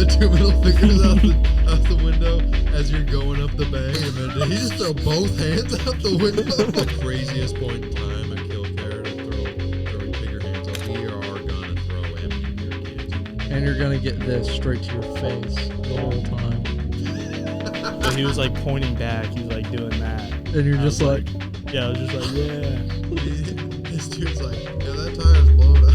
the two middle fingers out the window as you're going up the bank, and then did he just throw both hands out the window? The craziest point in time, a kill carrot and throwing bigger hands up. We are gonna throw empty beer cans. And you're gonna get this straight to your face the whole time. So he was like pointing back. He's like doing that. And you're just like, yeah, I was just like, yeah. This dude's like, yeah, that tire's blown up.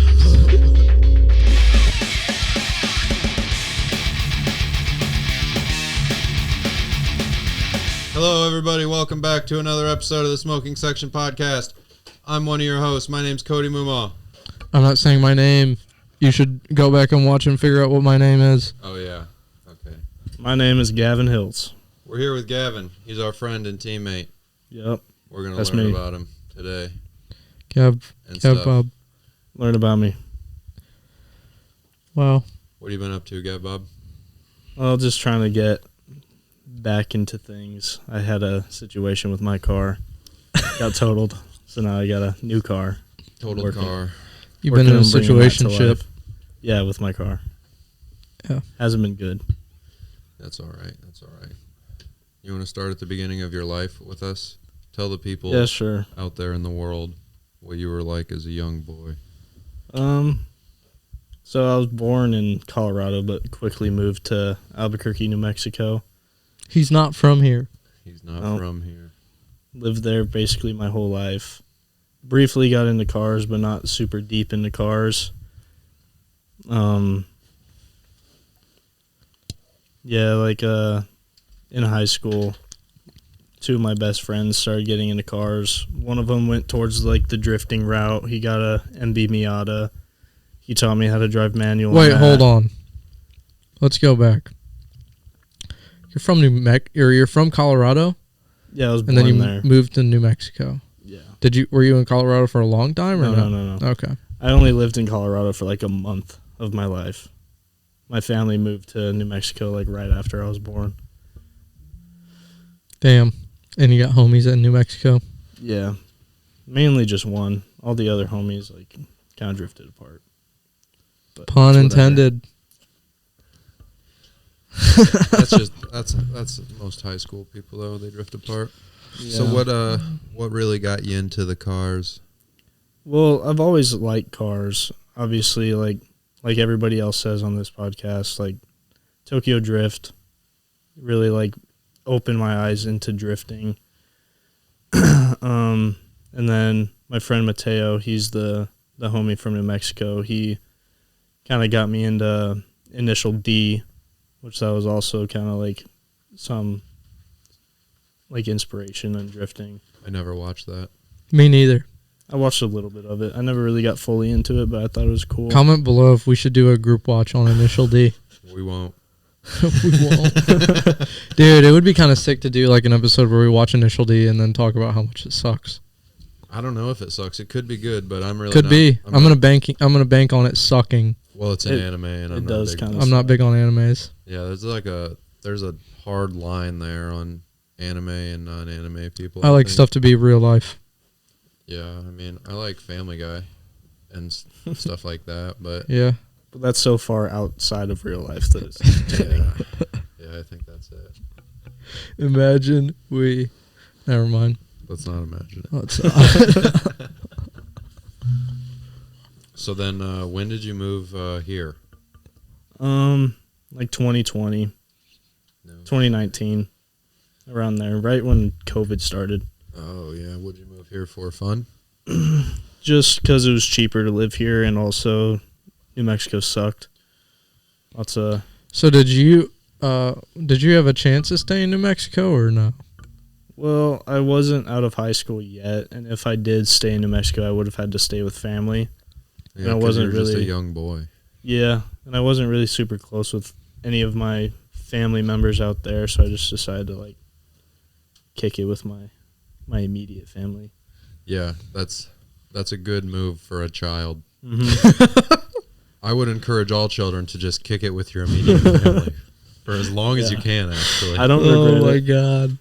Hello, everybody. Welcome back to another episode of the Smoking Section Podcast. I'm one of your hosts. My name's Cody Muma. I'm not saying my name. You should go back and watch and figure out what my name is. Oh, yeah. Okay. My name is Gavin Hilts. We're here with Gavin. He's our friend and teammate. Yep. We're going to learn about him today. Gav Bob. Learn about me. Wow. What have you been up to, Gav Bob? Well, just trying to get back into things. I had a situation with my car. Got totaled. So now I got a new car. Totaled car. You've been in a situationship. Yeah, with my car. Yeah. Hasn't been good. That's all right. That's all right. You want to start at the beginning of your life with us? Tell the people out there in the world what you were like as a young boy. So I was born in Colorado, but quickly moved to Albuquerque, New Mexico. He's not from here. He's not from here. Lived there basically my whole life. Briefly got into cars, but not super deep into cars. In high school, two of my best friends started getting into cars. One of them went towards like the drifting route. He got a MB Miata. He taught me how to drive manual. Wait, hold on. Let's go back. You're from you're from Colorado? Yeah, I was born there. And then there. You moved to New Mexico. Yeah. Were you in Colorado for a long time or No. Okay. I only lived in Colorado for like a month of my life. My family moved to New Mexico like right after I was born. Damn. And you got homies in New Mexico? Yeah. Mainly just one. All the other homies like kind of drifted apart. But pun intended. That's most high school people though, they drift apart. Yeah. So what really got you into the cars? Well, I've always liked cars. Obviously, like everybody else says on this podcast, like Tokyo Drift really like opened my eyes into drifting. And then my friend Mateo, he's the homie from New Mexico. He kind of got me into Initial D, which that was also kind of like some like inspiration in drifting. I never watched that. Me neither. I watched a little bit of it. I never really got fully into it, but I thought it was cool. Comment below if we should do a group watch on Initial D. We won't. We won't. Dude, it would be kind of sick to do like an episode where we watch Initial D and then talk about how much it sucks. I don't know if it sucks. It could be good, but I'm really could be. I'm gonna bank on it sucking. Well, it's an anime, and I'm not big on animes. Yeah, there's a hard line there on anime and non-anime people. I like stuff to be real life. Yeah, I mean, I like Family Guy and stuff like that, but yeah, but that's so far outside of real life that it's entertaining. Yeah, I think that's it. Imagine never mind. Let's not imagine it. Let's not. So then, when did you move here? Like 2020, 2019, around there, right when COVID started. Oh, yeah. What did you move here for? Fun? Just because it was cheaper to live here, and also New Mexico sucked. So did you have a chance to stay in New Mexico or no? Well, I wasn't out of high school yet, and if I did stay in New Mexico, I would have had to stay with family. Yeah, and I wasn't really just a young boy. Yeah, and I wasn't really super close with any of my family members out there, so I just decided to like kick it with my immediate family. Yeah, that's a good move for a child. Mm-hmm. I would encourage all children to just kick it with your immediate family for as long as you can, actually. I don't regret it. Oh, my God.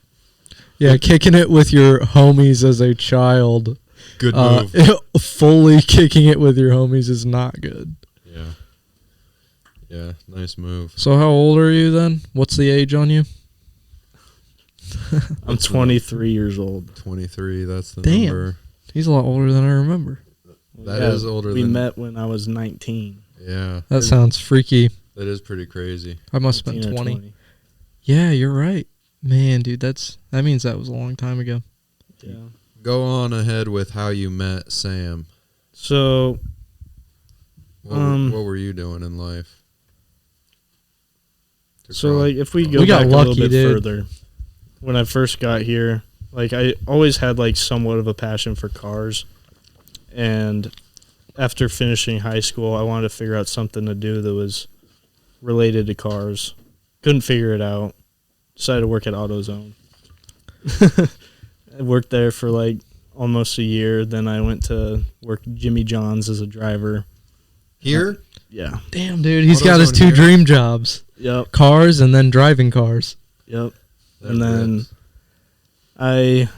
Yeah, kicking it with your homies as a child. Good move. Fully kicking it with your homies is not good. Yeah. Yeah, nice move. So how old are you then? What's the age on you? I'm 23 years old. 23, that's the Damn. number. He's a lot older than I remember. That is older We than... met when I was 19. Yeah. That sounds freaky. That is pretty crazy. I must have been 19 or 20. Yeah, you're right. Man, dude, that means that was a long time ago. Yeah. Go on ahead with how you met Sam. So, What were you doing in life? like, if we go We got back lucky, a little bit dude. further, when I first got here, like, I always had, like, somewhat of a passion for cars. And after finishing high school, I wanted to figure out something to do that was related to cars. Couldn't figure it out. Decided to work at AutoZone. I worked there for, like, almost a year. Then I went to work Jimmy John's as a driver. Here? Yeah. Damn, dude, he's got his AutoZone 2 here? dream jobs. Yep. Cars and then driving cars. Yep. That And then rips. I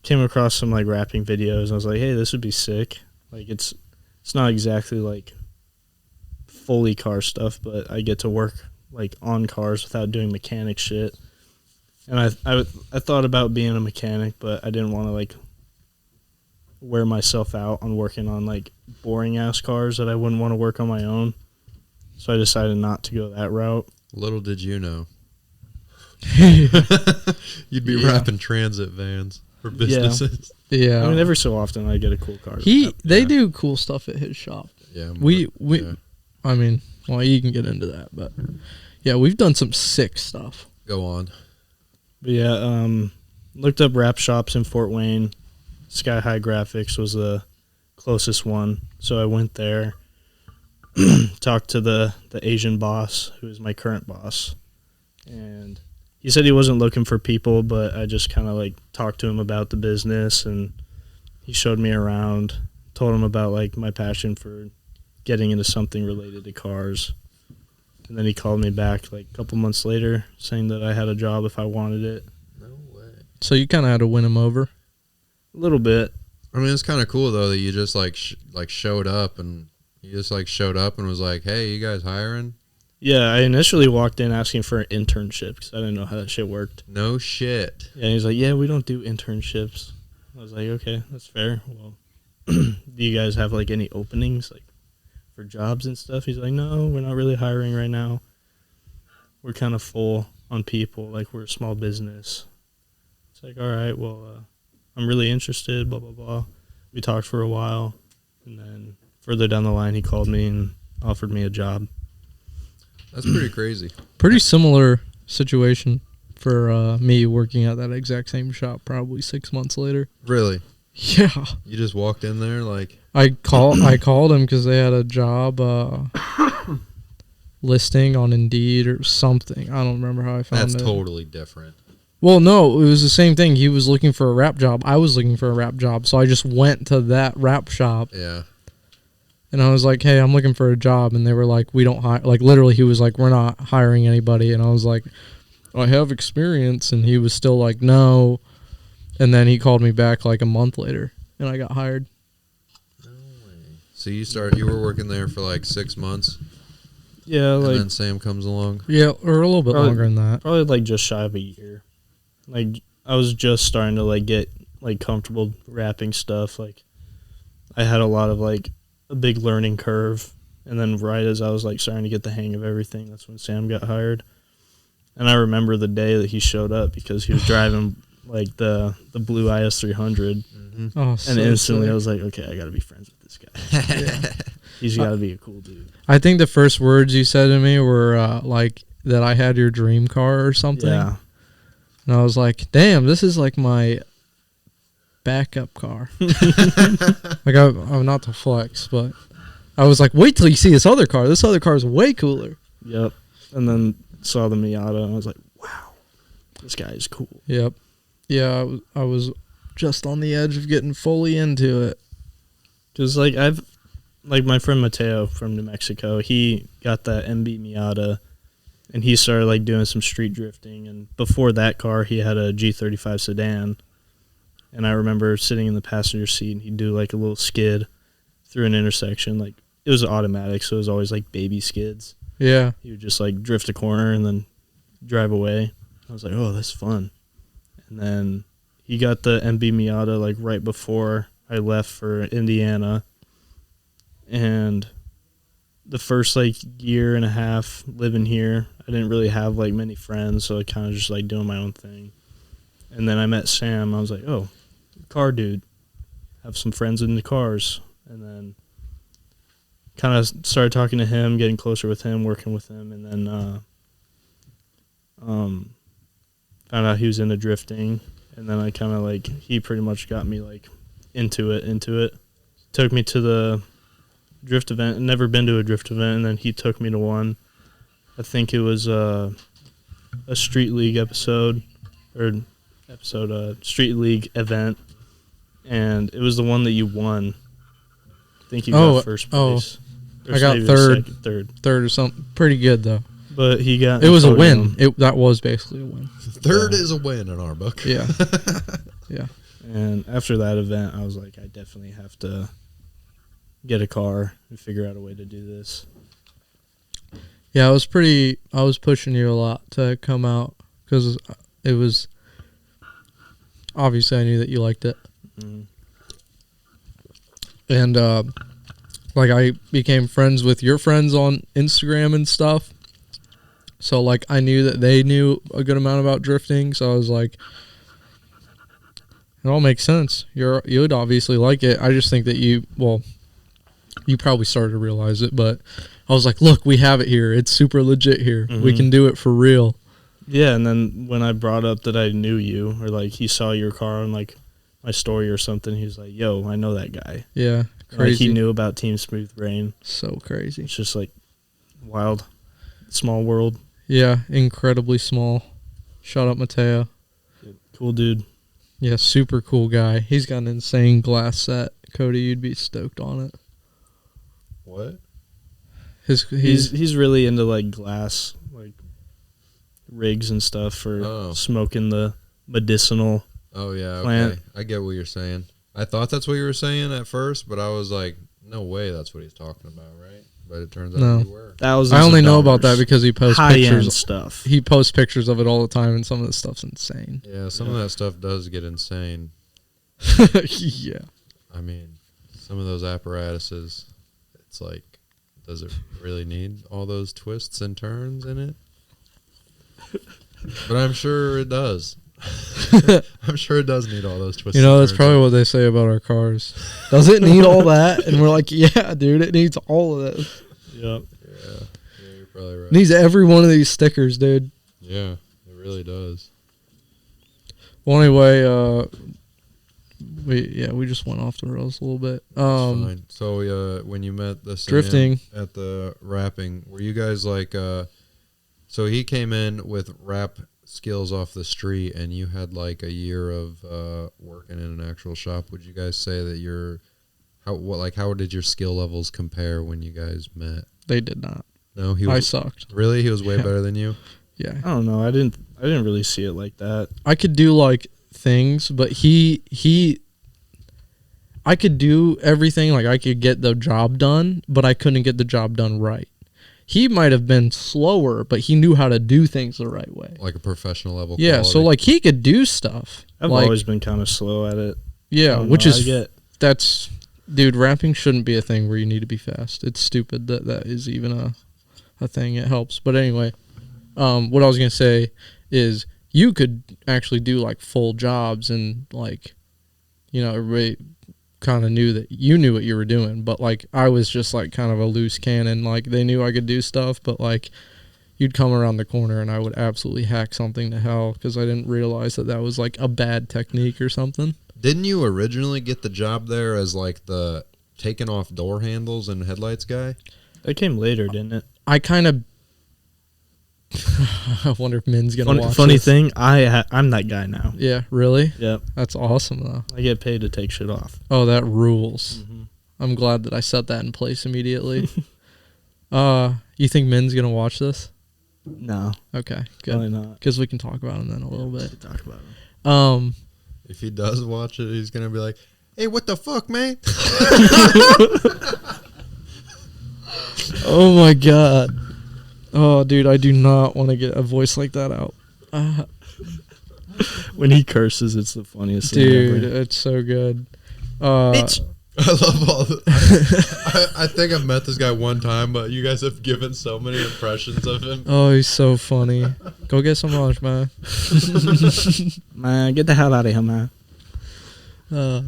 came across some like rapping videos and I was like, hey, this would be sick. Like it's not exactly like fully car stuff, but I get to work like on cars without doing mechanic shit. And I thought about being a mechanic, but I didn't want to like wear myself out on working on like boring ass cars that I wouldn't want to work on my own. So I decided not to go that route. Little did you know. Yeah. You'd be Yeah. wrapping transit vans for businesses. Yeah. I mean, every so often I get a cool car. They Yeah. do cool stuff at his shop. Yeah. We yeah. I mean, well, you can get into that, but yeah, we've done some sick stuff. Go on. But yeah, looked up rap shops in Fort Wayne. Sky High Graphics was the closest one, so I went there. Talked to the Asian boss, who is my current boss, and he said he wasn't looking for people, but I just kind of like talked to him about the business, and he showed me around, told him about like my passion for getting into something related to cars. And then he called me back like a couple months later saying that I had a job if I wanted it. No way. So you kind of had to win him over. A little bit. I mean, it's kind of cool though that you just like showed up and was like, "Hey, you guys hiring?" Yeah, I initially walked in asking for an internship because I didn't know how that shit worked. No shit. Yeah, and he's like, "Yeah, we don't do internships." I was like, "Okay, that's fair." Well, do you guys have like any openings like for jobs and stuff? He's like, "No, we're not really hiring right now. We're kind of full on people. Like we're a small business." It's like, "All right, well, I'm really interested." Blah blah blah. We talked for a while, and then further down the line, he called me and offered me a job. That's pretty crazy. Pretty similar situation for me working at that exact same shop probably 6 months later. Really? Yeah. You just walked in there like, I called him because they had a job listing on Indeed or something. I don't remember how I found that's it. totally different. Well, no, it was the same thing. He was looking for a rap job. I was looking for a rap job. So I just went to that rap shop Yeah. and I was like, hey, I'm looking for a job. And they were like, we don't hire. Like, literally, he was like, we're not hiring anybody. And I was like, I have experience. And he was still like, no. And then he called me back like a month later and I got hired. No way. So you were working there for like 6 months, Yeah, and like then Sam comes along. Yeah, or a little bit Probably- longer than that. probably like just shy of a year. Like I was just starting to like get like comfortable rapping stuff. Like I had a lot of like a big learning curve, and then right as I was like starting to get the hang of everything, that's when Sam got hired. And I remember the day that he showed up because he was driving like the blue IS 300, Mm-hmm. Oh, and so instantly sick. I was like, okay, I got to be friends with this guy. He's got to be a cool dude. I think the first words you said to me were like that I had your dream car or something. Yeah. And I was like, damn, this is like my backup car. Like, I'm not to flex, but I was like, wait till you see this other car. This other car is way cooler. Yep. And then saw the Miata, and I was like, wow, this guy is cool. Yep. Yeah, I was just on the edge of getting fully into it. Because, like, my friend Mateo from New Mexico, he got that MB Miata, and he started, like, doing some street drifting. And before that car, he had a G35 sedan. And I remember sitting in the passenger seat, and he'd do, like, a little skid through an intersection. Like, it was automatic, so it was always, like, baby skids. Yeah. He would just like drift a corner and then drive away. I was like, oh, that's fun. And then he got the MB Miata like right before I left for Indiana. And the first like year and a half living here, I didn't really have like many friends, so I kind of just like doing my own thing. And then I met Sam. I was like, oh, car dude. Have some friends in the cars. And then kind of started talking to him, getting closer with him, working with him, and then found out he was into drifting. And then I kind of like, he pretty much got me like into it. Took me to the drift event. Never been to a drift event, and then he took me to one. I think it was a Street League Street League event, and it was the one that you won. I think you got first place. I got third or something. Pretty good though. But he got. It was a win. That was basically a win. Third is a win in our book. Yeah. Yeah. And after that event, I was like, I definitely have to get a car and figure out a way to do this. Yeah, I was pushing you a lot to come out because it was, obviously I knew that you liked it. Mm-hmm. And, like, I became friends with your friends on Instagram and stuff. So, like, I knew that they knew a good amount about drifting. So I was like, it all makes sense. You'd obviously like it. I just think that you probably started to realize it, but I was like, look, we have it here. It's super legit here. Mm-hmm. We can do it for real. Yeah, and then when I brought up that I knew you, or like he saw your car on like my story or something, he was like, yo, I know that guy. Yeah, crazy. Like he knew about Team Smooth Brain. So crazy. It's just like wild, small world. Yeah, incredibly small. Shout out Mateo. Cool dude. Yeah, super cool guy. He's got an insane glass set. Cody, you'd be stoked on it. What? He's really into like glass, like rigs and stuff for smoking the medicinal. Oh yeah, plant. okay. I get what you're saying. I thought that's what you were saying at first, but I was like, no way, that's what he's talking about, right? But it turns out you were. I only know about that because he posts pictures stuff. He posts pictures of it all the time, and some of the stuff's insane. Yeah, some of that stuff does get insane. Yeah. I mean, some of those apparatuses, it's like, does it really need all those twists and turns in it? But I'm sure it does. I'm sure it does need all those twists. You know, that's probably what they say about our cars. Does it need all that? And we're like, yeah, dude, it needs all of this. Yep. Yeah, you're probably right. It needs every one of these stickers, dude. Yeah, it really does. Well, anyway, we just went off the rails a little bit. Fine. So, when you met the Sam drifting at the rapping, were you guys like, so he came in with rap skills off the street, and you had like a year of working in an actual shop. Would you guys say that how did your skill levels compare when you guys met? They did not. No, I sucked. Really? He was way better than you? Yeah. I don't know. I didn't really see it like that. I could do like things, but I could do everything. Like I could get the job done, but I couldn't get the job done right. He might have been slower, but he knew how to do things the right way. Like a professional level. Yeah, quality. so like he could do stuff. I've always been kind of slow at it. Yeah, dude, rapping shouldn't be a thing where you need to be fast. It's stupid that is even a thing. It helps. But anyway, what I was going to say is you could actually do like full jobs and like, you know, everybody kind of knew that you knew what you were doing, but like I was just like kind of a loose cannon. Like they knew I could do stuff, but like you'd come around the corner and I would absolutely hack something to hell because I didn't realize that was like a bad technique or something. Didn't you originally get the job there as like the taking off door handles and headlights guy? That came later, didn't it? I kind of I wonder if Min's gonna watch funny this. thing, I'm that guy now. Yeah, really? Yep. That's awesome though. I get paid to take shit off. Oh, that rules. Mm-hmm. I'm glad that I set that in place immediately. You think Min's gonna watch this? No. Okay, good. Probably not. Because we can talk about him then a little bit. Talk about him. If he does watch it, he's gonna be like, "Hey, what the fuck, man?" Oh my god. Oh, dude, I do not want to get a voice like that out. When he curses, it's the funniest Dude, thing ever. it's so good. Bitch. I love all the. I think I've met this guy one time, but you guys have given so many impressions of him. Oh, he's so funny. Go get some lunch, man. Man, get the hell out of here, man.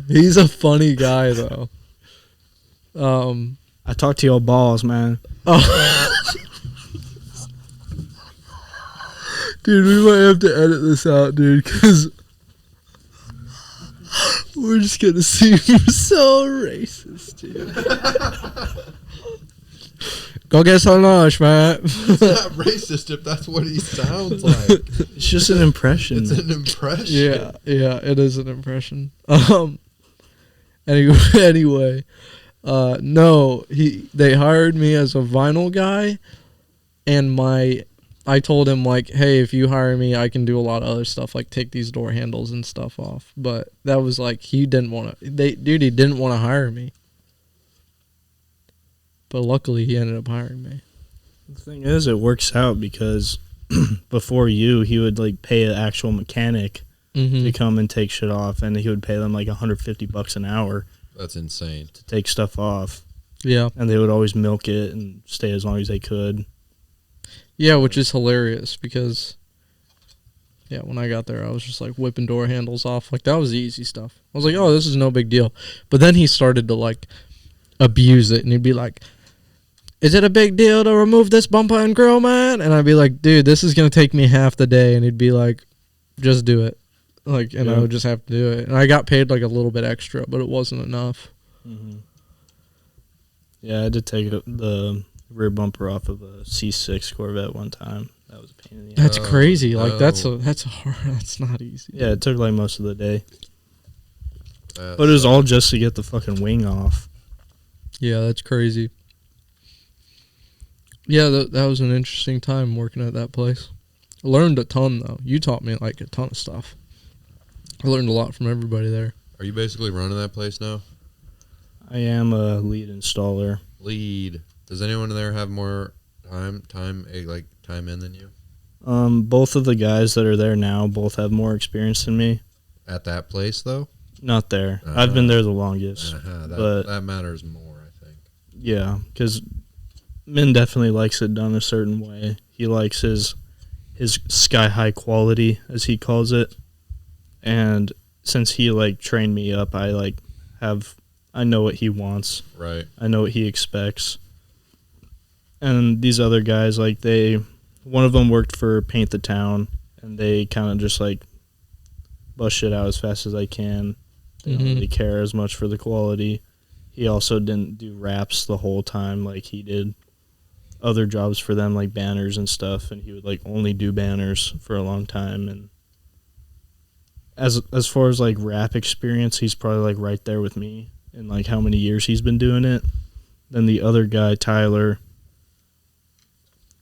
He's a funny guy, though. I talk to your balls, man. Oh. Dude, we might have to edit this out, dude, because we're just going to seem so racist, dude. Go get some lunch, man. It's not racist if that's what he sounds like. It's just an impression. It's an impression. Yeah, it is an impression. Anyway, no, they hired me as a vinyl guy, and I told him, like, hey, if you hire me, I can do a lot of other stuff, like take these door handles and stuff off. But that was like, he didn't want to. He didn't want to hire me. But luckily, he ended up hiring me. The thing is, it works out because before he would like pay an actual mechanic to come and take shit off, and he would pay them like $150 an hour. That's insane. To take stuff off. Yeah. And they would always milk it and stay as long as they could. Yeah, which is hilarious because, yeah, when I got there, I was just like whipping door handles off. Like, that was the easy stuff. I was like, oh, this is no big deal. But then he started to, like, abuse it, and he'd be like, is it a big deal to remove this bumper and grill, man? And I'd be like, dude, this is going to take me half the day. And he'd be like, just do it. Like, and I would just have to do it. And I got paid, like, a little bit extra, but it wasn't enough. Mm-hmm. Yeah, I had to take the rear bumper off of a C6 Corvette one time. That was a pain in the ass. That's crazy. Like, that's hard. That's not easy. Yeah, it took, like, most of the day. But it was all just to get the fucking wing off. Yeah, that's crazy. Yeah, that was an interesting time working at that place. I learned a ton, though. You taught me, like, a ton of stuff. I learned a lot from everybody there. Are you basically running that place now? I am a lead installer. Lead. Does anyone there have more time in than you? Both of the guys that are there now both have more experience than me. At that place, though? Not there. I've been there the longest. But that matters more, I think. Yeah, because Min definitely likes it done a certain way. He likes his sky-high quality, as he calls it. And since he, like, trained me up, I know what he wants. Right. I know what he expects. And these other guys, like, one of them worked for Paint the Town, and they kind of just, like, bust shit out as fast as I can. They don't really care as much for the quality. He also didn't do wraps the whole time like he did other jobs for them, like banners and stuff, and he would, like, only do banners for a long time. And as far as, like, rap experience, he's probably, like, right there with me in, like, how many years he's been doing it. Then the other guy, Tyler,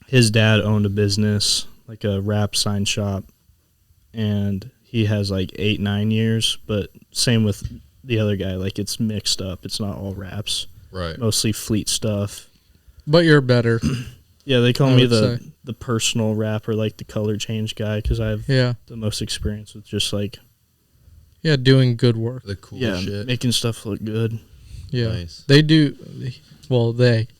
his dad owned a business, like a rap sign shop, and he has, like, 8-9 years, but same with the other guy. Like, it's mixed up. It's not all raps. Right. Mostly fleet stuff. But you're better. Yeah, they call me the personal rapper, like the color change guy, because I have the most experience with just, like... Yeah, doing good work. The cool shit. Making stuff look good. Yeah. Nice. They do... Well,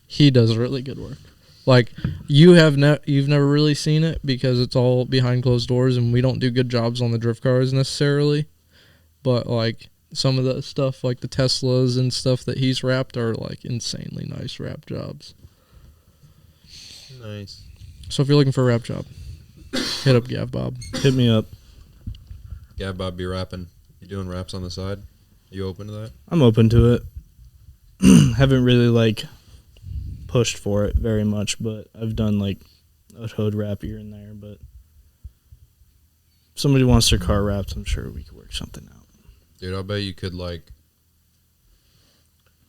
he does really good work. Like, you've never really seen it because it's all behind closed doors, and we don't do good jobs on the drift cars necessarily. But, like, some of the stuff, like the Teslas and stuff that he's wrapped are, like, insanely nice wrap jobs. Nice. So if you're looking for a wrap job, hit up Gav Bob. Hit me up. Gav Bob be rapping. You doing raps on the side? You open to that? I'm open to it. Haven't really, like, pushed for it very much, but I've done, like, a hood rap here and there. But if somebody wants their car wrapped, I'm sure we could work something out. Dude, I'll bet you could, like,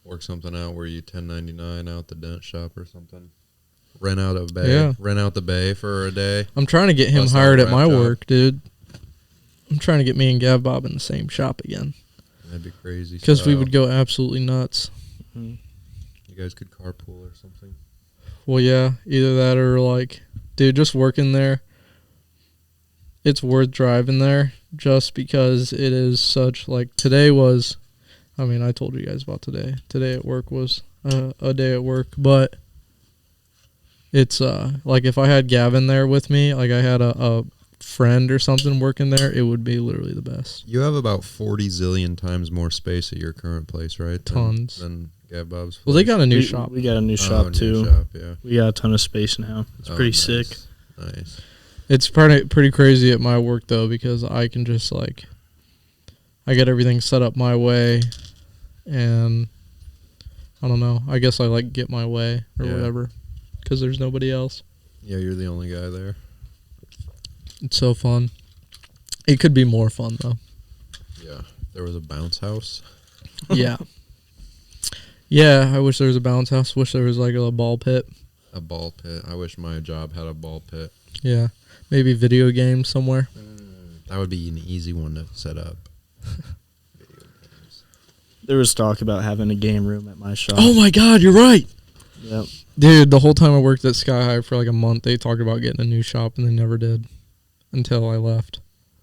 work something out where you 1099 out the dent shop or something. Rent out a bay. Yeah. Rent out the bay for a day. I'm trying to get him Bust hired out at a my wrap job. work, dude. I'm trying to get me and Gav Bob in the same shop again. That'd be crazy. Because we would go absolutely nuts. Mm-hmm. You guys could carpool or something. Well, yeah, either that or, like, Dude, just working there, it's worth driving there just because it is such, like, today was, I mean, I told you guys about today. Today at work was a day at work, but it's, like, if I had Gavin there with me, like, I had a friend or something working there, it would be literally the best. You have about 40 zillion times more space at your current place, right? Tons. Than Gav Bob's place. Well, they got a new shop. We got a new shop, too. New shop, yeah. We got a ton of space now. It's pretty nice. sick. Nice. It's pretty crazy at my work, though, because I can just, like, I get everything set up my way, and I don't know. I guess I, like, get my way or whatever, because there's nobody else. Yeah, you're the only guy there. It's so fun. It could be more fun, though. Yeah. There was a bounce house. Yeah. Yeah, I wish there was a bounce house. Wish there was, like, a ball pit. A ball pit. I wish my job had a ball pit. Yeah. Maybe video games somewhere. That would be an easy one to set up. Video games. There was talk about having a game room at my shop. Oh, my God, you're right. Yep. Dude, the whole time I worked at Sky High for, like, a month, they talked about getting a new shop, and they never did until I left.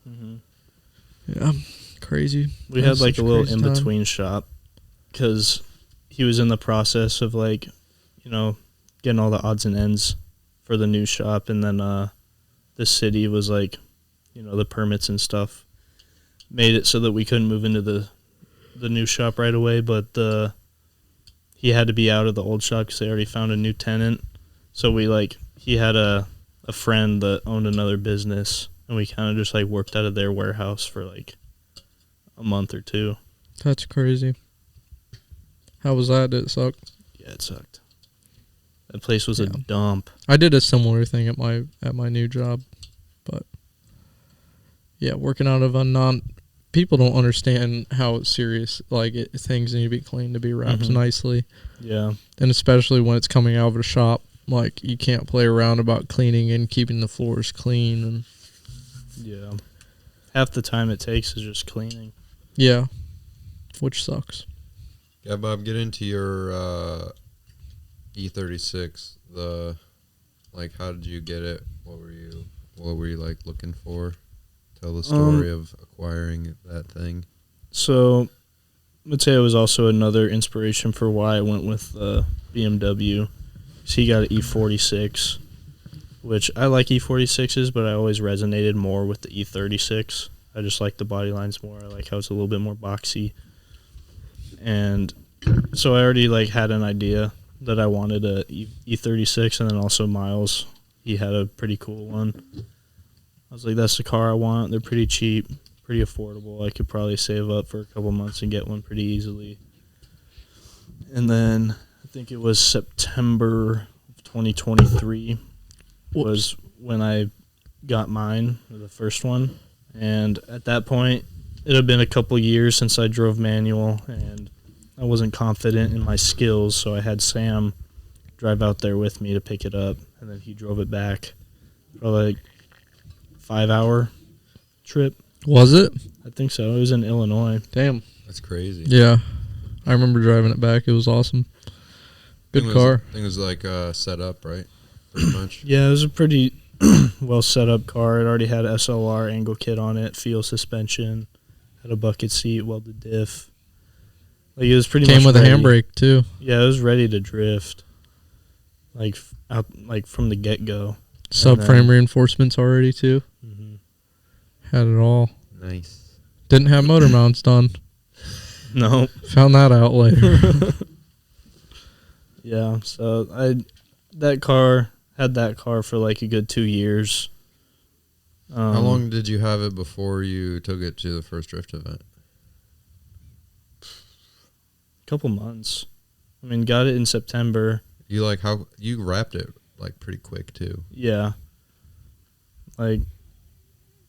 Mm-hmm. Yeah. Crazy. We had, like, a little in-between shop because he was in the process of, like, you know, getting all the odds and ends for the new shop, and then the city was, like, you know, the permits and stuff made it so that we couldn't move into the new shop right away, but he had to be out of the old shop because they already found a new tenant. So we, like, he had a friend that owned another business, and we kind of just, like, worked out of their warehouse for, like, a month or two. That's crazy. How was that? Did it suck? Yeah, it sucked. That place was a dump. I did a similar thing at my new job, but yeah, working out of a people don't understand how serious, like, things need to be cleaned to be wrapped nicely. Yeah. And especially when it's coming out of a shop, like, you can't play around about cleaning and keeping the floors clean. And yeah. Half the time it takes is just cleaning. Yeah. Which sucks. Yeah, Bob, get into your E36. How did you get it? What were you like looking for? Tell the story of acquiring that thing. So, Mateo was also another inspiration for why I went with BMW. So he got an E46, which I like E46s, but I always resonated more with the E36. I just like the body lines more. I like how it's a little bit more boxy. And so I already, like, had an idea that I wanted a E36, and then also Miles, he had a pretty cool one. I was like, that's the car I want. They're pretty cheap, pretty affordable. I could probably save up for a couple months and get one pretty easily. And then I think it was September of 2023 was when I got mine, the first one. And at that point, it had been a couple years since I drove manual, and I wasn't confident in my skills, so I had Sam drive out there with me to pick it up, and then he drove it back for like 5-hour trip. Was it? I think so. It was in Illinois. Damn. That's crazy. Yeah. I remember driving it back. It was awesome. Good car. Thing was like set up, right? Pretty much. Yeah, it was a pretty well set up car. It already had SLR angle kit on it, feel suspension, had a bucket seat, welded diff. Like, it was pretty much came with ready. a handbrake too. Yeah, it was ready to drift. Like out, like from the get go. Subframe reinforcements already too. Mm-hmm. Had it all. Nice. Didn't have motor mounts done. No. Found that out later. Yeah, so I had that car for like a good 2 years. How long did you have it before you took it to the first drift event? Couple months. I mean, got it in September. You wrapped it like pretty quick too. Yeah. Like,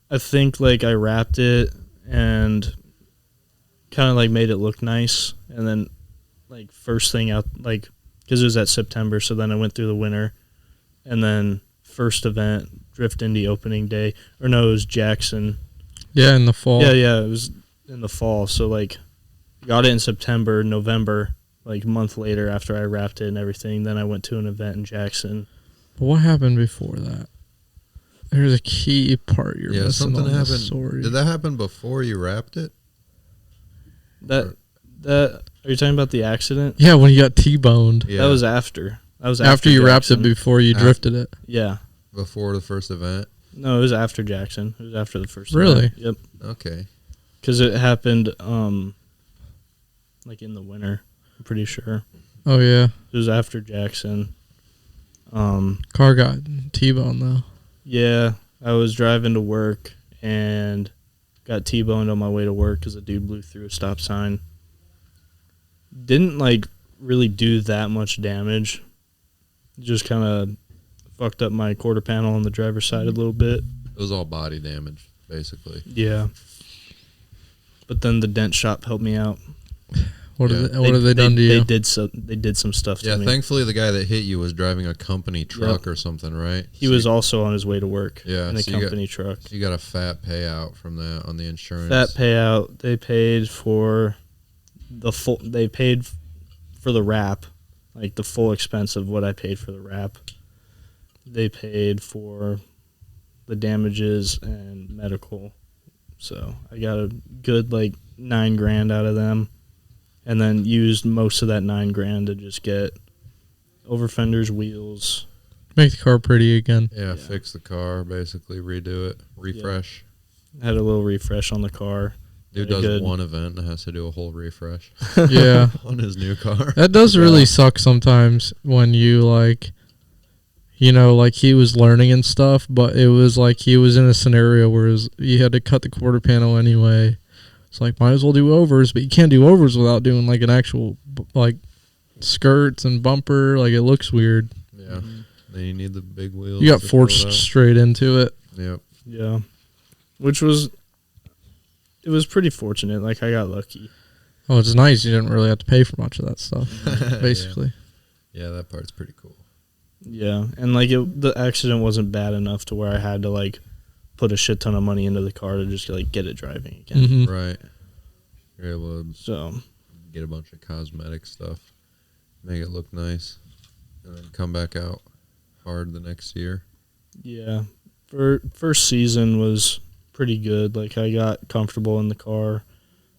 I think like I wrapped it and kind of like made it look nice, and then like first thing out, like, because it was at September, so then I went through the winter, and then first event, Drift Indy opening day, or no, it was Jackson. Yeah, in the fall. Yeah, it was in the fall. So like, got it in September, November, like a month later after I wrapped it and everything. Then I went to an event in Jackson. But what happened before that? There's a key part you're Yeah, missing something on this happened. story. Did that happen before you wrapped it? That are you talking about the accident? Yeah, when you got T-boned. Yeah. That was after. That was After you wrapped it, Jackson. before you drifted it. Yeah. Before the first event? No, it was after Jackson. It was after the first. Really? event. Yep. Okay. Because it happened, like in the winter. I'm pretty sure Oh, yeah. it was after Jackson. Car got T-boned, though. Yeah, I was driving to work and got T-boned on my way to work because a dude blew through a stop sign. Didn't like really do that much damage. Just kind of fucked up my quarter panel on the driver's side a little bit. It was all body damage, basically. Yeah. But then the dent shop helped me out. What Yeah. have they done to you? They did some stuff to Yeah, me. thankfully the guy that hit you was driving a company truck or something, right? He was also on his way to work Yeah, in a so you company truck. You got a fat payout from that on the insurance. Fat payout. They paid for the full. They paid for the wrap, like the full expense of what I paid for the wrap. They paid for the damages and medical. So I got a good like $9,000 out of them, and then used most of that $9,000 to just get over fenders, wheels. Make the car pretty again. Yeah, fix the car, basically redo it, refresh. Had a little refresh on the car. Dude Very does good. one event and has to do a whole refresh Yeah. on his new car. That does really suck sometimes when you, like, you know, like he was learning and stuff, but it was like he was in a scenario where you had to cut the quarter panel anyway. It's like, might as well do overs, but you can't do overs without doing, like, an actual, like, skirts and bumper. Like, it looks weird. Yeah. Then you need the big wheels. You got to fill it forced out. straight into it. Yep. Yeah. Which was, it was pretty fortunate. Like, I got lucky. Oh, it's nice. You didn't really have to pay for much of that stuff, basically. Yeah, that part's pretty cool. Yeah. And, like, the accident wasn't bad enough to where I had to, like, put a shit ton of money into the car to just, like, get it driving again. Mhm. Right. You're able to So, get a bunch of cosmetic stuff, make it look nice, and then come back out hard the next year. yeah. First season was pretty good. Like, I got comfortable in the car,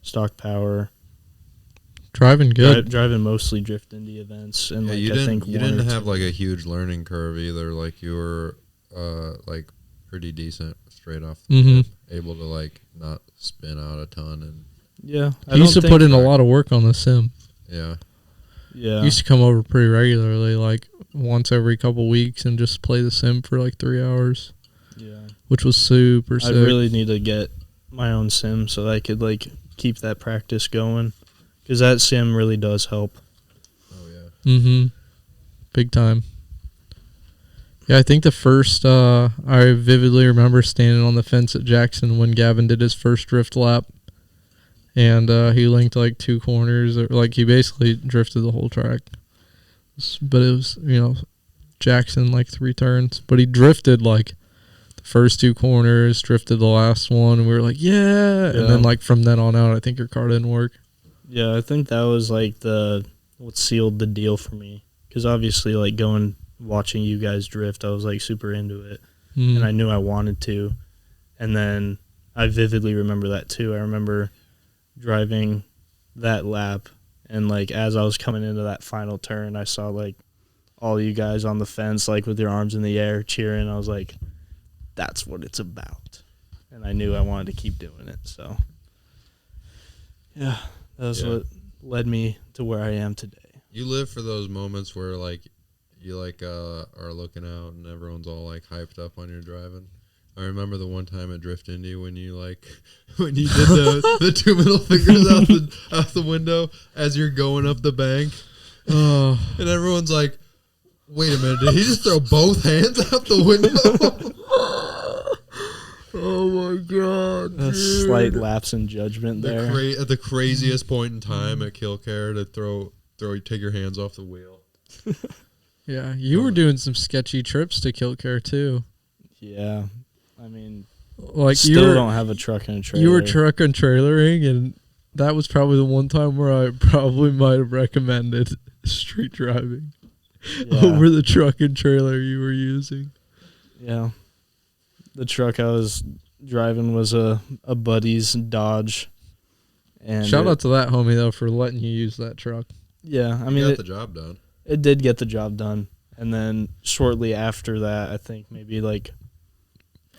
stock power. Driving good. Driving mostly drift indie events. And, Yeah, like, you I think didn't have like a huge learning curve either. Like you were like pretty decent straight off the Mhm. tip, able to like not spin out a ton and yeah. He used to put in a lot of work on the sim. yeah. Yeah. He used to come over pretty regularly, like once every couple weeks, and just play the sim for like 3 hours, Yeah. which was super I sick. really need to get my own sim so that I could like keep that practice going, because that sim really does help. Oh yeah. Mm-hmm. Big time. Yeah, I think the first, I vividly remember standing on the fence at Jackson when Gavin did his first drift lap. And he linked like 2 corners, or like he basically drifted the whole track. But it was, you know, Jackson like 3 turns. But he drifted like the first 2 corners, drifted the last one, and we were like, yeah. And then like from then on out, I think your car didn't work. Yeah, I think that was like what sealed the deal for me, because obviously like watching you guys drift, I was like super into it, and I knew I wanted to. And then I vividly remember that too. I remember driving that lap, and like as I was coming into that final turn, I saw like all you guys on the fence, like with your arms in the air cheering. I was like, that's what it's about. And I knew I wanted to keep doing it. So yeah, that's what led me to where I am today. You live for those moments where like you like are looking out and everyone's all like hyped up on your driving. I remember the one time at Drift Indy when you did the 2 middle fingers out the window as you're going up the bank. And everyone's like, wait a minute, did he just throw both hands out the window? Oh my god. A slight lapse in judgment there. At the craziest point in time at Killcare to take your hands off the wheel. Yeah, you were doing some sketchy trips to Killcare too. Yeah. I mean, Like still don't have a truck and a trailer. You were truck and trailering, and that was probably the one time where I probably might have recommended street driving over the truck and trailer you were using. Yeah. The truck I was driving was a buddy's Dodge. And Shout out to that homie though for letting you use that truck. Yeah, I You mean got the job done. It did get the job done. And then shortly after that, I think maybe like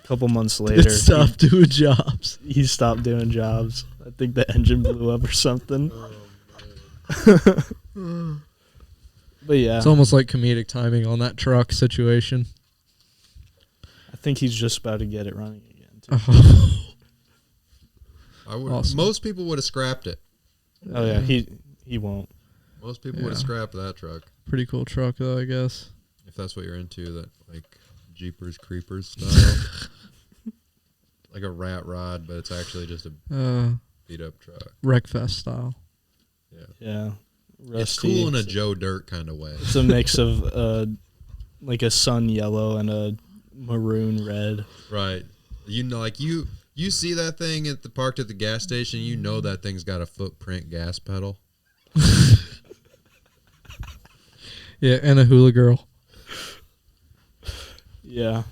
a couple months later, Stop doing jobs. he stopped doing jobs. I think the engine blew up or something. But yeah, It's almost like comedic timing on that truck situation. I think he's just about to get it running again. Too. I would. Awesome. Most people would have scrapped it. Oh yeah, he won't. Most people would have scrapped that truck. Pretty cool truck though, I guess. If that's what you're into, that like Jeepers Creepers style. Like a rat rod, but it's actually just a beat up truck. Wreckfest style. Yeah. Rusty. It's cool in a Joe Dirt kind of way. It's a mix of like a sun yellow and a maroon red. Right. You know, like you see that thing parked at the gas station, you know that thing's got a footprint gas pedal. Yeah, and a hula girl. Yeah.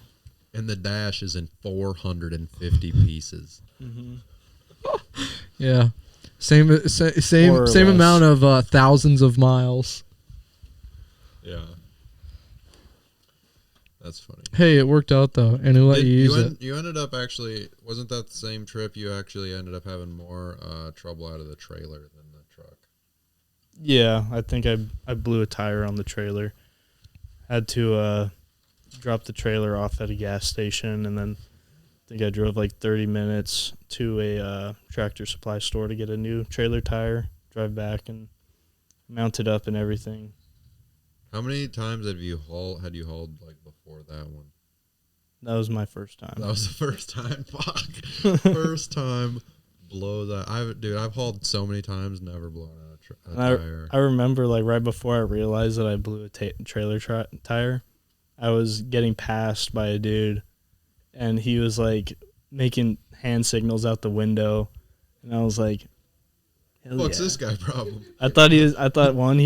And the dash is in 450 pieces. Mm-hmm. Yeah. Same amount of thousands of miles. Yeah. That's funny. Hey, it worked out though, and who let you use it? You ended up actually, wasn't that the same trip? You actually ended up having more trouble out of the trailer than the truck. Yeah, I think I blew a tire on the trailer. Had to drop the trailer off at a gas station, and then I think I drove like 30 minutes to a Tractor Supply store to get a new trailer tire, drive back, and mount it up and everything. How many times had you hauled like before that one? That was my first time. That was the first time. Fuck. First time. Blow that. I've hauled so many times, never blown out a tire. I remember like right before I realized that I blew a trailer tire, I was getting passed by a dude, and he was like making hand signals out the window, and I was like, "What's this guy problem?" I thought he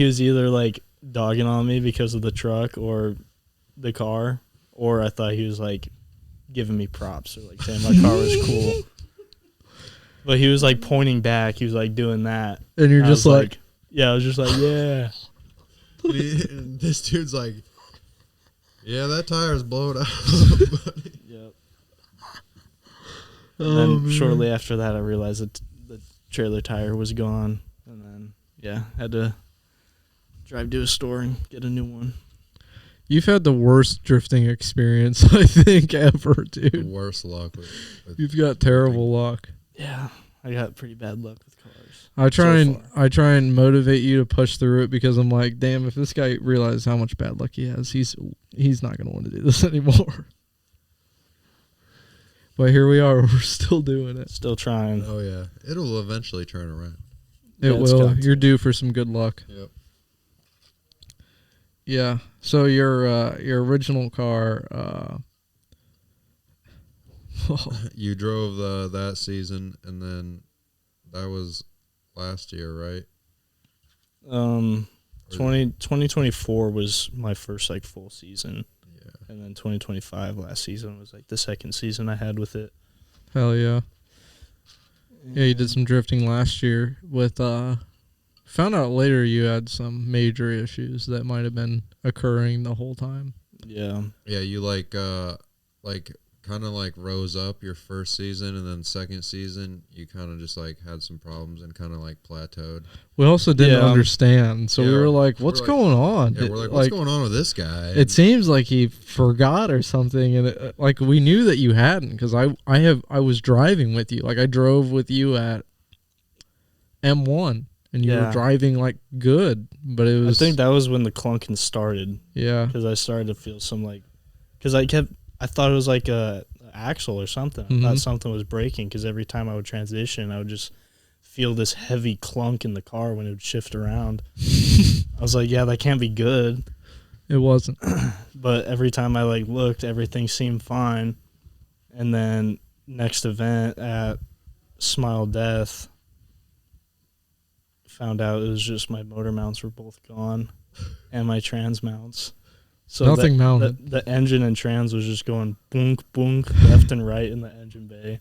was either like dogging on me because of the truck or the car, or I thought he was like giving me props or like saying my car was cool. But he was like pointing back. He was like doing that, and you're just like, yeah. I was just like, yeah. And this dude's like, yeah, that tire's blown out. Yep. oh, And then man. shortly after that, I realized that the trailer tire was gone, and then had to drive to a store and get a new one. You've had the worst drifting experience I think ever, The dude. worst luck with You've got terrible luck. Yeah, I got pretty bad luck with cars. I So try and motivate you to push through it because I'm like, damn, if this guy realizes how much bad luck he has, he's not gonna want to do this anymore. But here we are, we're still doing it. Still trying. Oh yeah, it'll eventually turn around. It it's will. got to. You're due for some good luck. Yep. Yeah. So your original car. You drove that season, and then that was last year, right? 2024 was my first like full season. Yeah. And then 2025 last season was like the second season I had with it. Hell yeah. Yeah, you did some drifting last year with found out later you had some major issues that might have been occurring the whole time. Yeah. Yeah, you like kind of like rose up your first season, and then second season you kind of just like had some problems and kind of like plateaued. We also didn't Yeah. understand, so we Yeah, were like, "What's we're like- going on?" Yeah, we're like, what's going on with this guy? It seems like he forgot or something, and like we knew that you hadn't because I was driving with you, like I drove with you at M1, and you were Yeah. driving like good, but it was I think that was when the clunking started, yeah. because I started to feel some like, because I thought it was like a axle or something. I thought something was breaking because every time I would transition, I would just feel this heavy clunk in the car when it would shift around. I was like, yeah, that can't be good. It wasn't. But every time I like looked, everything seemed fine. And then next event at Smile Death, found out it was just my motor mounts were both gone and my trans mounts. So Nothing mounted. The engine and trans was just going boonk, boonk, left and right in the engine bay.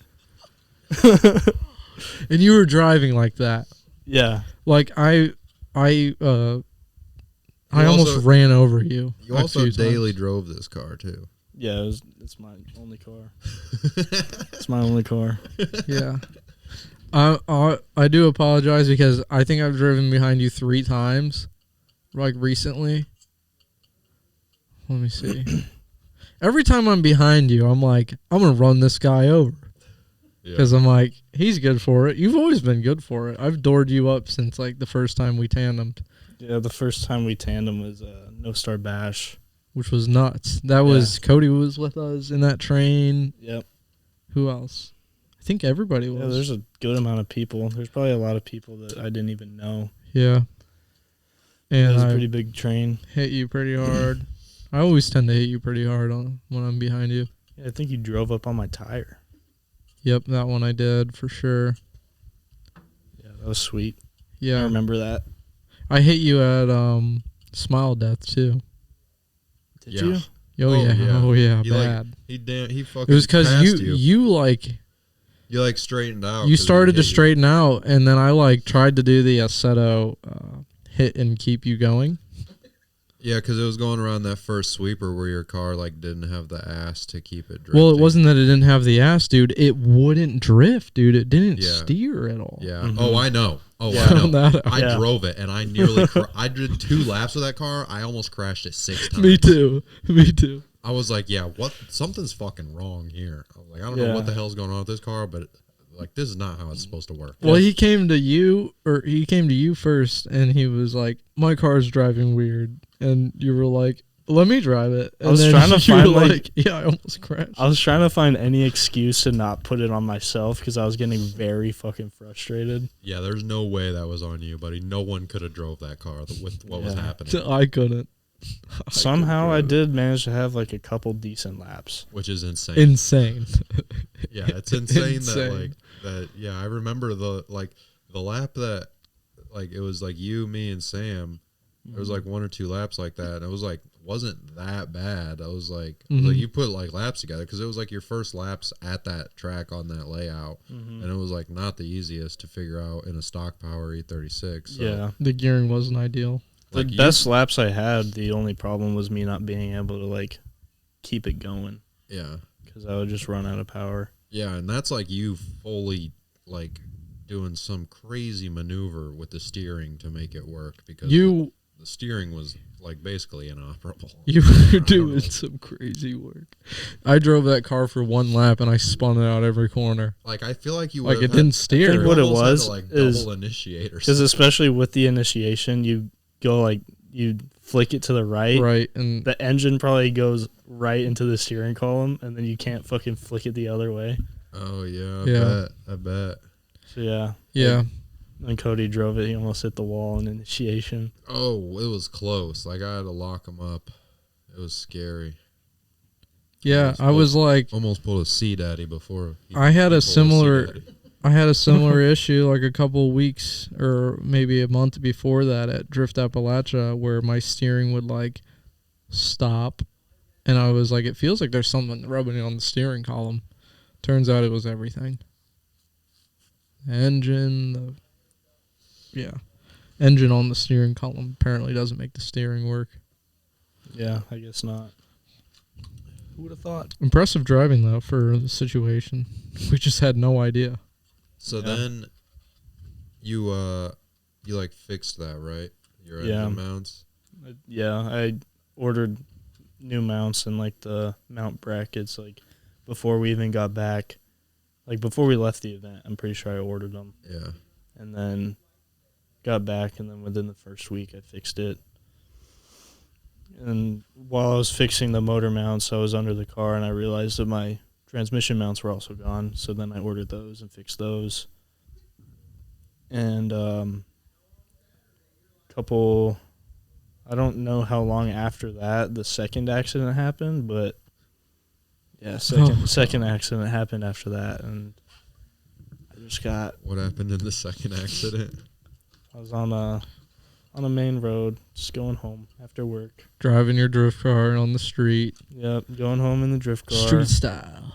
And you were driving like that. Yeah. Like I almost also- ran over you. You a also few daily times. drove this car too. Yeah, it's my only car. It's my only car. Yeah. I do apologize because I think I've driven behind you 3 times, like recently. Let me see. Every time I'm behind you, I'm like, I'm going to run this guy over. Because I'm like, he's good for it. You've always been good for it. I've doored you up since like the first time we tandemed. Yeah, the first time we tandem was No Star Bash. Which was nuts. That was, Cody was with us in that train. Yep. Who else? I think everybody was. Yeah, there's a good amount of people. There's probably a lot of people that I didn't even know. Yeah. It was And a pretty big train. hit you pretty hard. I always tend to hit you pretty hard when I'm behind you. Yeah, I think you drove up on my tire. Yep, that one I did for sure. Yeah, that was sweet. I Yeah. remember that. I hit you at Smile Death too. Did Yeah. you? Oh, yeah. Oh yeah, He bad. he fucking. It was because passed you like You like straightened out. you 'cause he started to hit you. straighten out, and then I like tried to do the Assetto hit and keep you going. Yeah, because it was going around that first sweeper where your car like didn't have the ass to keep it drifting. Well, it wasn't that it didn't have the ass, dude. It wouldn't drift, dude. It didn't steer at all. Yeah. Mhm. Oh, I know. Oh, Yeah. I know. Found that out. I Yeah. drove it and I nearly. I did 2 laps with that car. I almost crashed it 6 times. Me too. Me too. I was like, yeah, what? Something's fucking wrong here. I was like, I don't know Yeah. what the hell's going on with this car, but like this is not how it's supposed to work. Well, he came to you first, and he was like, "My car's driving weird," and you were like, "Let me drive it." And I was then trying to you were find, like, "Yeah, I almost crashed." I was trying to find any excuse to not put it on myself because I was getting very fucking frustrated. Yeah, there's no way that was on you, buddy. No one could have drove that car with what was Yeah. happening, I couldn't. Somehow I did manage to have like a couple decent laps. which is insane. Insane. Yeah, it's insane, Insane. that like that. Yeah, I remember the lap that like it was like you, me, and Sam. There was like 1 or 2 laps like that, and it was like wasn't that bad. I was like, you put like laps together because it was like your first laps at that track on that layout, and it was like not the easiest to figure out in a stock power E36. So, Yeah. The gearing wasn't ideal. The like, best laps I had, the only problem was me not being able to like keep it going Yeah, because I would just run out of power. yeah, and that's like you fully like doing some crazy maneuver with the steering to make it work because the steering was like basically inoperable. You were doing some crazy work. I drove that car for 1 lap, and I spun it out every corner. Like I feel like you Like would it didn't steer. I think what it almost had was to, like is- double initiate or Because something. especially with the initiation, you go like you flick it to the right. Right, and The engine probably goes right into the steering column, and then you can't fucking flick it the other way. Oh yeah, Yeah. I bet. So yeah. yeah. When Cody drove it, he almost hit the wall in initiation. Oh, it was close. Like I had to lock him up. It was scary. Yeah, I was like, Almost pulled a C daddy before. I had a C similar daddy. issue like a couple weeks or maybe a month before that at Drift Appalachia where my steering would like stop, and I was like, it feels like there's something rubbing on the steering column. Turns out it was everything. The engine, engine on the steering column apparently doesn't make the steering work. Yeah, I guess not. Who would have thought? Impressive driving though for the situation. We just had no idea. So Yeah. then, you like fixed that, right? Your Yeah. engine mounts. Yeah, I ordered new mounts and like the mount brackets like before we even got back. Like before we left the event, I'm pretty sure I ordered them. Yeah. And then got back, and then within the first week I fixed it. And while I was fixing the motor mounts, I was under the car and I realized that my transmission mounts were also gone. So then I ordered those and fixed those. And I don't know how long after that the second accident happened, but yeah, second accident happened after that, and I just got What happened in the second accident? I was on a on a main road, just going home after work. Driving your drift car on the street. Yep, going home in the drift car. Street style.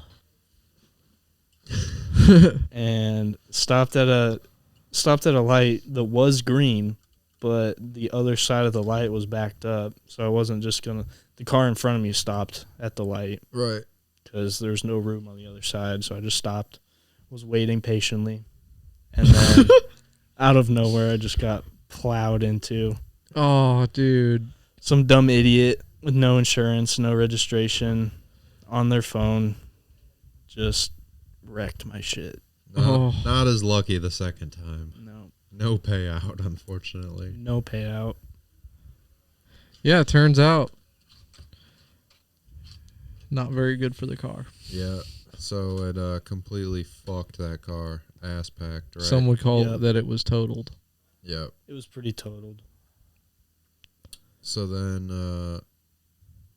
And stopped at a light that was green, but the other side of the light was backed up. So I wasn't just gonna. The car in front of me stopped at the light. Right. Because there's no room on the other side. So I just stopped, was waiting patiently, and then out of nowhere, I just got plowed into. Oh, dude. Some dumb idiot with no insurance, no registration, on their phone, just wrecked my shit. Not as lucky the second time. No payout, unfortunately. No payout. Yeah, it turns out not very good for the car. Yeah, so it completely fucked that car. Ass packed, right? Some would call it that it was totaled. Yep. It was pretty totaled. So then...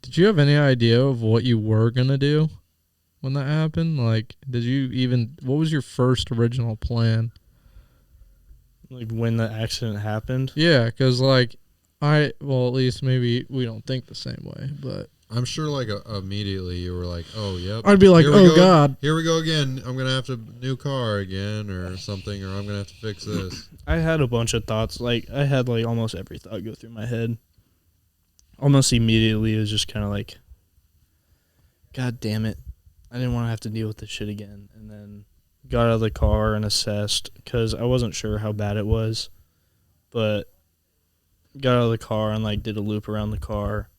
Did you have any idea of what you were going to do when that happened? Like, what was your first original plan? Like, when the accident happened? Yeah, because, like, at least maybe we don't think the same way, but... I'm sure, like, immediately you were like, oh, yep. I'd be like, oh, God. Here we go again. I'm going to have to new car again or something, or I'm going to have to fix this. I had a bunch of thoughts. Like, I had, like, almost every thought go through my head. Almost immediately, it was just kind of like, God damn it. I didn't want to have to deal with this shit again. And then got out of the car and assessed, because I wasn't sure how bad it was. But got out of the car and, like, did a loop around the car.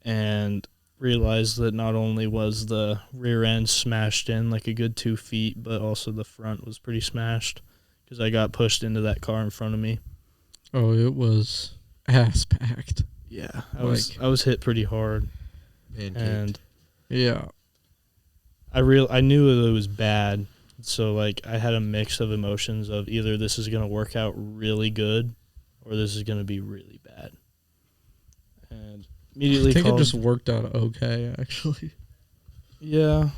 And realized that not only was the rear end smashed in like a good 2 feet, but also the front was pretty smashed because I got pushed into that car in front of me. Oh, it was ass packed. Yeah, I was hit pretty hard. And yeah, I knew that it was bad, so like I had a mix of emotions of either this is gonna work out really good or this is gonna be really bad. And immediately I think it just worked out okay, actually. Yeah.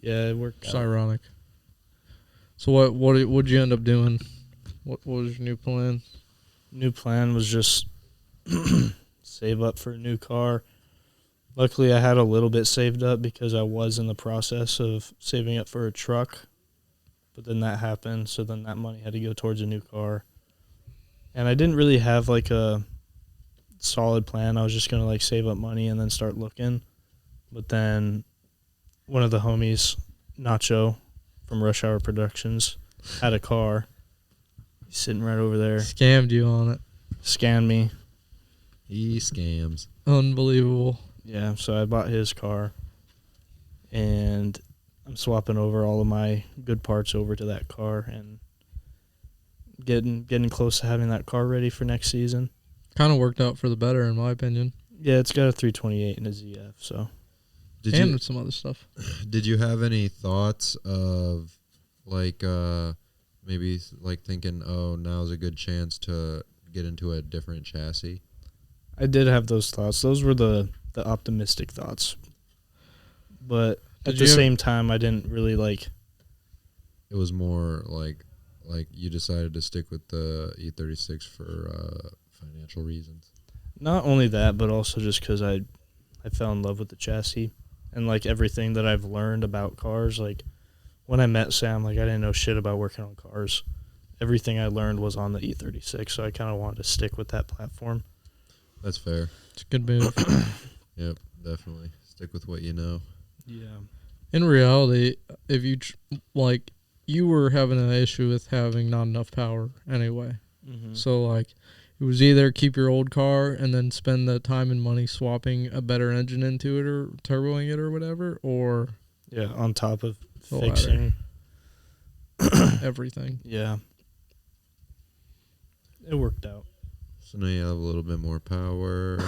Yeah, it worked It's out. ironic. So what'd you end up doing? What was your new plan? New plan was just save up for a new car. Luckily, I had a little bit saved up because I was in the process of saving up for a truck. But then that happened, so then that money had to go towards a new car. And I didn't really have like a solid plan. I was just going to like save up money and then start looking. But then one of the homies, Nacho from Rush Hour Productions, had a car. He's sitting right over there. Scammed you on it. Scammed me. He scams. Unbelievable. Yeah, so I bought his car. And I'm swapping over all of my good parts over to that car and getting close to having that car ready for next season. Kind of worked out for the better, in my opinion. Yeah, it's got a 328 and a ZF, so. And some other stuff. Did you have any thoughts of, like, maybe, like, thinking, oh, now's a good chance to get into a different chassis? I did have those thoughts. Those were the optimistic thoughts. But at the same time, I didn't really, like... It was more like you decided to stick with the E36 for financial reasons. Not only that, but also just because I fell in love with the chassis and like everything that I've learned about cars. Like when I met Sam, like I didn't know shit about working on cars. Everything I learned was on the E36, so I kind of wanted to stick with that platform. That's fair. It's a good move. Yep, definitely. Stick with what you know. Yeah. In reality, if you you were having an issue with having not enough power anyway. Mm-hmm. So like it was either keep your old car and then spend the time and money swapping a better engine into it or turboing it or whatever, or on top of the fixing everything. Yeah. It worked out. So now you have a little bit more power.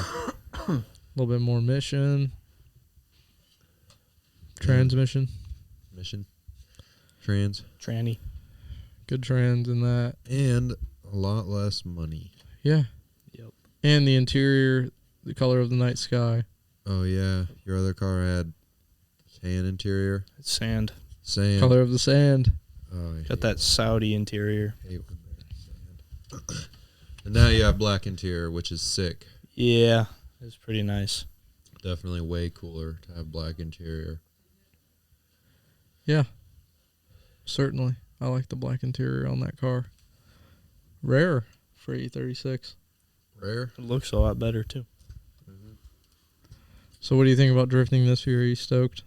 A little bit more mission. Transmission. Tranny. Good trans in that. And a lot less money. Yeah. Yep. And the interior, the color of the night sky. Oh, yeah. Your other car had tan interior. It's sand. Sand. Color of the sand. Oh, Got that Saudi interior. I hate when there's sand. And now you have black interior, which is sick. Yeah, it's pretty nice. Definitely way cooler to have black interior. Yeah, certainly. I like the black interior on that car. Rare for E36. Rare. It looks a lot better too. So what do you think about drifting this year? Are you stoked?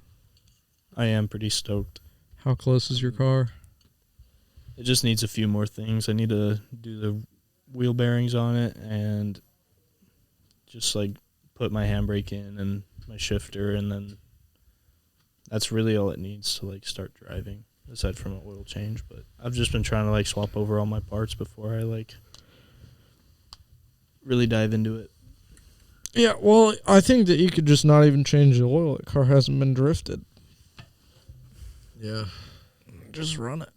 I am pretty stoked. How close is your car? It just needs a few more things. I need to do the wheel bearings on it and just like put my handbrake in and my shifter, and then that's really all it needs to like start driving, aside from an oil change. But I've just been trying to like swap over all my parts before I like really dive into it. Yeah, well, I think that you could just not even change the oil. The car hasn't been drifted. Yeah. Just run it.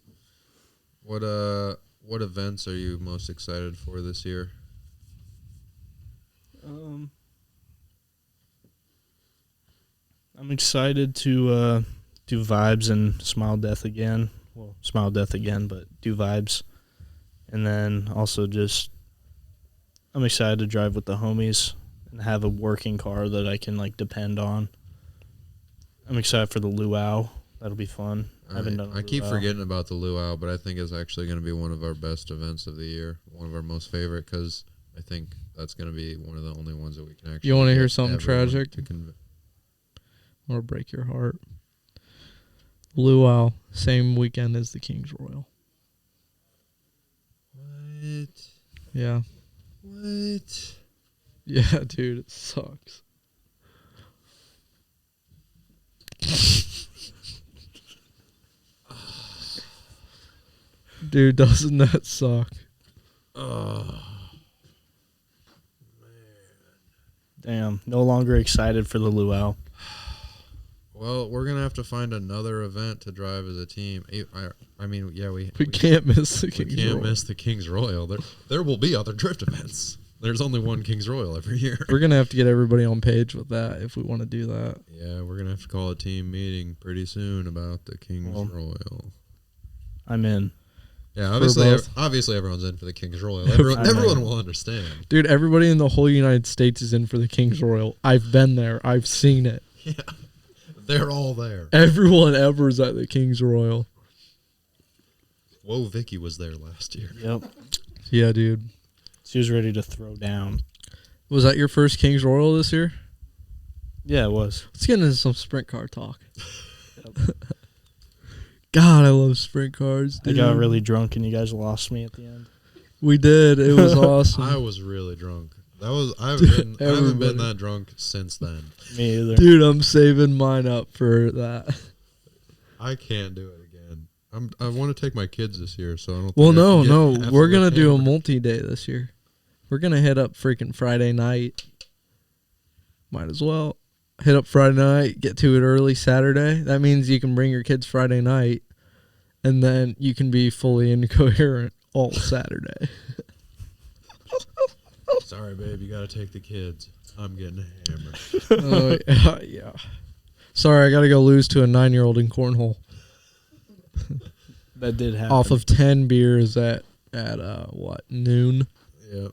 What events are you most excited for this year? I'm excited to do Vibes and Smile Death again. Well, Smile Death again, but do Vibes. And then also just, I'm excited to drive with the homies and have a working car that I can like depend on. I'm excited for the luau. That'll be fun. I keep forgetting about the luau, but I think it's actually going to be one of our best events of the year. One of our most favorite, because I think that's going to be one of the only ones that we can actually. You want to hear something tragic? To or break your heart. Luau, same weekend as the King's Royal. What? Yeah. What? Yeah, dude, it sucks. Dude, doesn't that suck? Oh. Damn, no longer excited for the luau. Well, we're going to have to find another event to drive as a team. I mean, yeah, we can't miss the King's Royal. We can't miss the King's Royal. There will be other drift events. There's only one King's Royal every year. We're going to have to get everybody on page with that if we want to do that. Yeah, we're going to have to call a team meeting pretty soon about the King's Royal. I'm in. Yeah, obviously everyone's in for the King's Royal. Everyone will understand. Dude, everybody in the whole United States is in for the King's Royal. I've been there. I've seen it. Yeah, they're all there. Everyone ever's at the King's Royal. Whoa, Vicky was there last year. Yep. Yeah, dude. She was ready to throw down. Was that your first King's Royal this year? Yeah, it was. Let's get into some sprint car talk. God, I love sprint cars, dude. I got really drunk and you guys lost me at the end. We did. It was awesome. I was really drunk. I haven't been that drunk since then. Me either. Dude, I'm saving mine up for that. I can't do it again. I want to take my kids this year, so I don't. Well, no, we're gonna do a multi-day this year. We're gonna hit up freaking Friday night. Might as well hit up Friday night. Get to it early Saturday. That means you can bring your kids Friday night, and then you can be fully incoherent all Saturday. Sorry, babe. You got to take the kids. I'm getting hammered. Oh, yeah. Sorry, I got to go lose to a 9-year-old in cornhole. That did happen. Off of 10 beers at noon? Yep.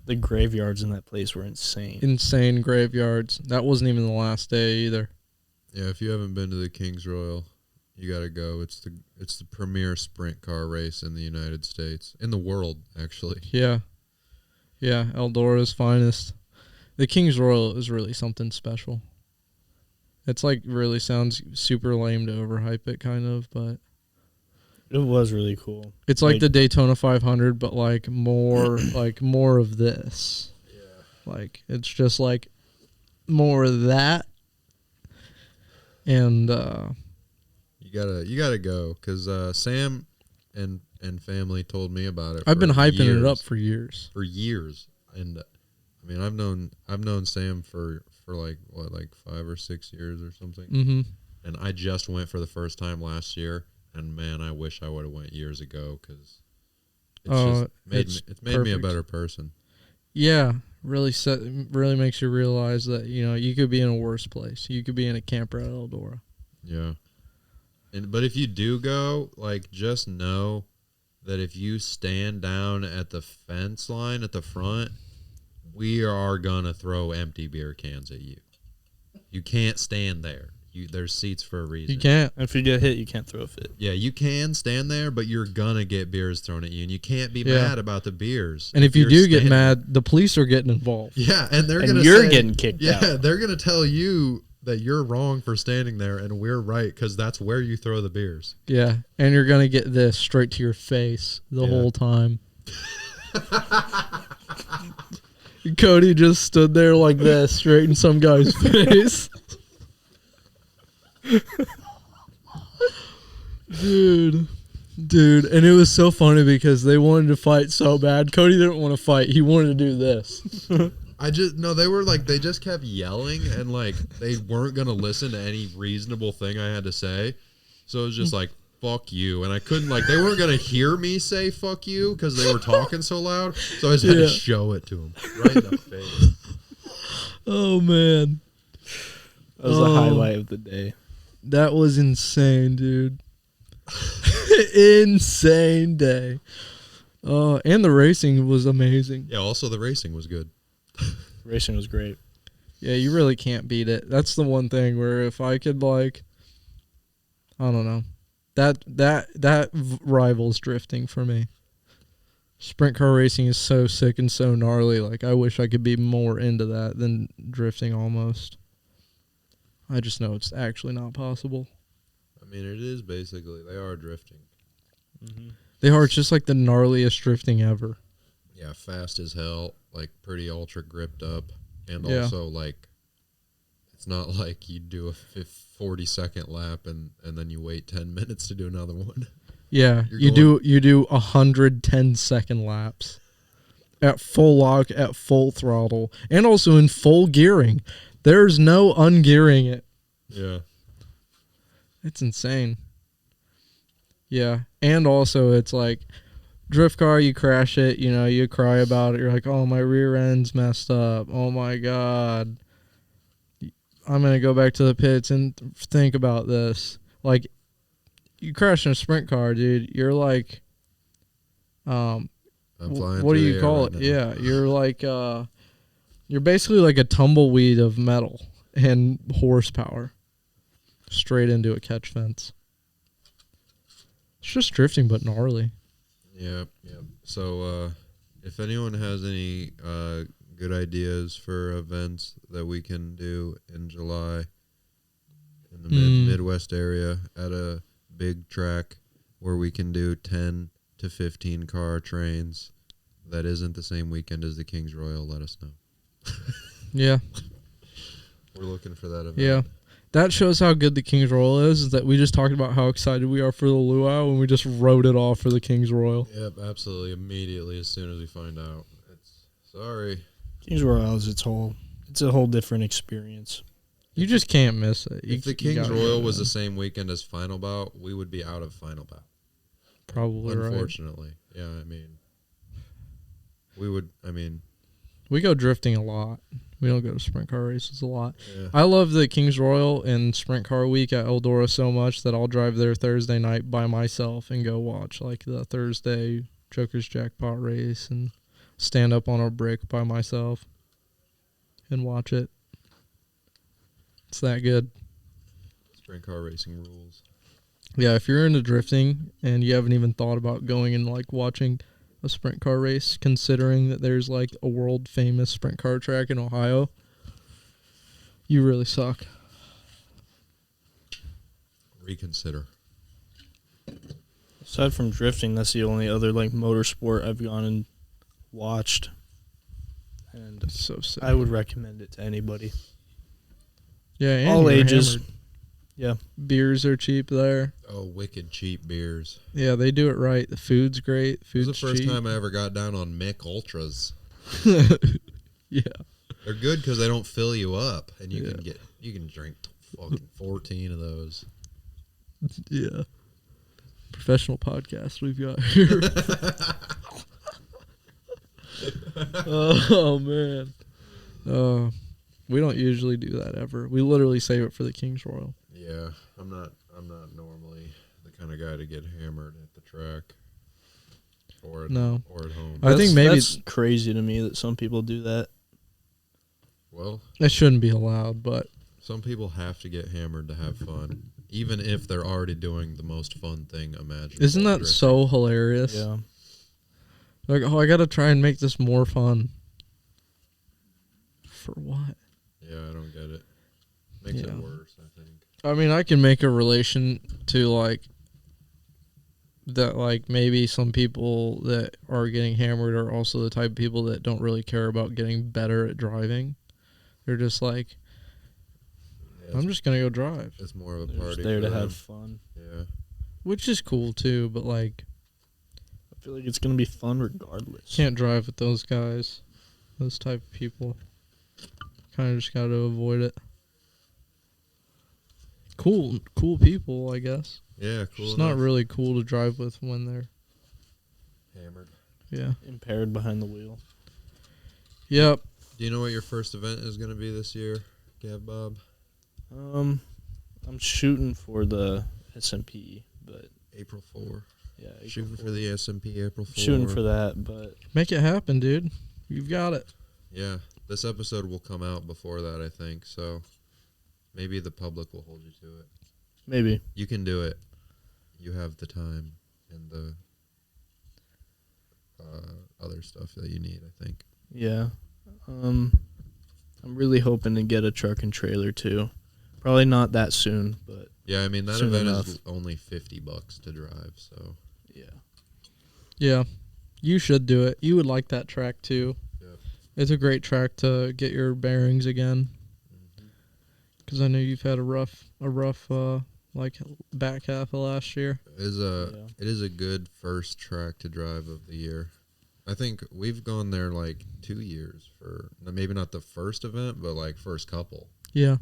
The graveyards in that place were insane. Insane graveyards. That wasn't even the last day either. Yeah, if you haven't been to the King's Royal, you got to go. It's the premier sprint car race in the United States. In the world, actually. Yeah. Yeah, Eldora's finest. The King's Royal is really something special. It's like really sounds super lame to overhype it kind of, but it was really cool. It's like the Daytona 500, but like more of this. Yeah. Like it's just like more of that. And you gotta go because Sam and family told me about it. I've been hyping it up for years. And I mean, I've known Sam for like 5 or 6 years or something. Mm-hmm. And I just went for the first time last year, and man, I wish I would have went years ago because it's made me a better person. Yeah, really makes you realize that you could be in a worse place. You could be in a camper at Eldora. Yeah, but if you do go, like, just know that if you stand down at the fence line at the front, we are gonna throw empty beer cans at you. You can't stand there. There's seats for a reason. You can't. If you get hit, you can't throw a fit. Yeah, you can stand there, but you're gonna get beers thrown at you, and you can't be mad about the beers. And if you you're do get standing mad, the police are getting involved. Yeah, and they're And gonna you're say, getting kicked out. Yeah, they're gonna tell you that you're wrong for standing there, and we're right because that's where you throw the beers. Yeah, and you're gonna get this straight to your face the whole time. Cody just stood there like this, straight in some guy's face. Dude, and it was so funny because they wanted to fight so bad. Cody didn't want to fight. He wanted to do this. They just kept yelling, and like they weren't gonna listen to any reasonable thing I had to say. So it was just like, fuck you. And I couldn't, like, they weren't gonna hear me say fuck you because they were talking so loud. So I just had to show it to them right in the face. Oh man. That was the highlight of the day. That was insane, dude. Insane day. And the racing was amazing. Yeah, also the racing was good. Racing was great. Yeah, you really can't beat it. That's the one thing where if I could, like, I don't know. That rivals drifting for me. Sprint car racing is so sick and so gnarly. Like, I wish I could be more into that than drifting almost. I just know it's actually not possible. I mean, it is basically. They are drifting. Mm-hmm. They are. It's just like the gnarliest drifting ever. Yeah, fast as hell. Like, pretty ultra gripped up. And also, like, it's not like you do a 40-second lap and then you wait 10 minutes to do another one. Yeah, you do 110-second laps at full lock, at full throttle, and also in full gearing. There's no ungearing it. Yeah. It's insane. Yeah, and also it's like drift car, you crash it, you know, you cry about it. You're like, oh, my rear end's messed up. Oh, my God. I'm going to go back to the pits and think about this. Like, you crash in a sprint car, dude, you're like, I'm flying what do through you the call air it? right now. Yeah, you're like, you're basically like a tumbleweed of metal and horsepower straight into a catch fence. It's just drifting, but gnarly. Yep. So, if anyone has any good ideas for events that we can do in July in the Midwest area at a big track where we can do 10 to 15 car trains that isn't the same weekend as the Kings Royal, let us know. Yeah. We're looking for that event. Yeah. That shows how good the Kings Royal is that we just talked about how excited we are for the luau and we just wrote it off for the Kings Royal. Yep, absolutely. Immediately as soon as we find out. Sorry. Kings Royal is it's a whole different experience. You just can't miss it. If the Kings Royal was the same weekend as Final Bout, we would be out of Final Bout. Probably right. Unfortunately. Yeah, I mean, we go drifting a lot. We don't go to sprint car races a lot. Yeah. I love the Kings Royal and sprint car week at Eldora so much that I'll drive there Thursday night by myself and go watch like the Thursday Joker's Jackpot race and stand up on a brick by myself and watch it. It's that good. Sprint car racing rules. Yeah, if you're into drifting and you haven't even thought about going and like watching a sprint car race, considering that there's like a world famous sprint car track in Ohio, you really suck. Reconsider. Aside from drifting, that's the only other like motorsport I've gone and watched, and It's so sick. I would recommend it to anybody. Yeah, and all you're ages. hammered. Yeah, Beers are cheap there. Oh, wicked cheap beers. Yeah, they do it right. The food's great. It was Food's the first cheap. time I ever got down on Mick Ultras. Yeah. They're good because they don't fill you up, and you can drink fucking 14 of those. Yeah. Professional podcast we've got here. Oh man. We don't usually do that ever. We literally save it for the Kings Royal. Yeah, I'm not normally the kind of guy to get hammered at the track. or at No. home. I think maybe that's crazy to me that some people do that. Well, it shouldn't be allowed, but some people have to get hammered to have fun, even if they're already doing the most fun thing imaginable. isn't that drifting. so hilarious? Yeah. Like, oh, I got to try and make this more fun. For what? Yeah, I don't get it. Makes it Yeah. worse, I think. I mean, I can make a relation to, like, that, like, maybe some people that are getting hammered are also the type of people that don't really care about getting better at driving. They're just like, Yeah, I'm just going to go drive. it's more of a They're party just there for to them. have fun. Yeah. Which is cool, too, but, like, I feel like it's gonna be fun regardless. can't drive with those guys. Those type of people. Kind of just got to avoid it. Cool people, I guess. Yeah, cool. It's enough. not really cool to drive with when they're, Hammered. yeah. Impaired behind the wheel. Yep. Do you know what your first event is going to be this year, Gav Bob? I'm shooting for the SMP, but April 4. yeah, April Shooting 4. for the SMP April 4. Shooting for that, but Make it happen, dude. You've got it. Yeah, this episode will come out before that, I think. So maybe the public will hold you to it. maybe. You can do it. You have the time and the other stuff that you need, I think. Yeah. I'm really hoping to get a truck and trailer too. Probably not that soon, but Yeah, I mean that Soon event enough. is only $50 to drive. So yeah. Yeah. You should do it. You would like that track, too. Yep. It's a great track to get your bearings again. Because I know you've had a rough, like, back half of last year. it is a good first track to drive of the year. I think we've gone there like 2 years for maybe not the first event, but like first couple. Yeah.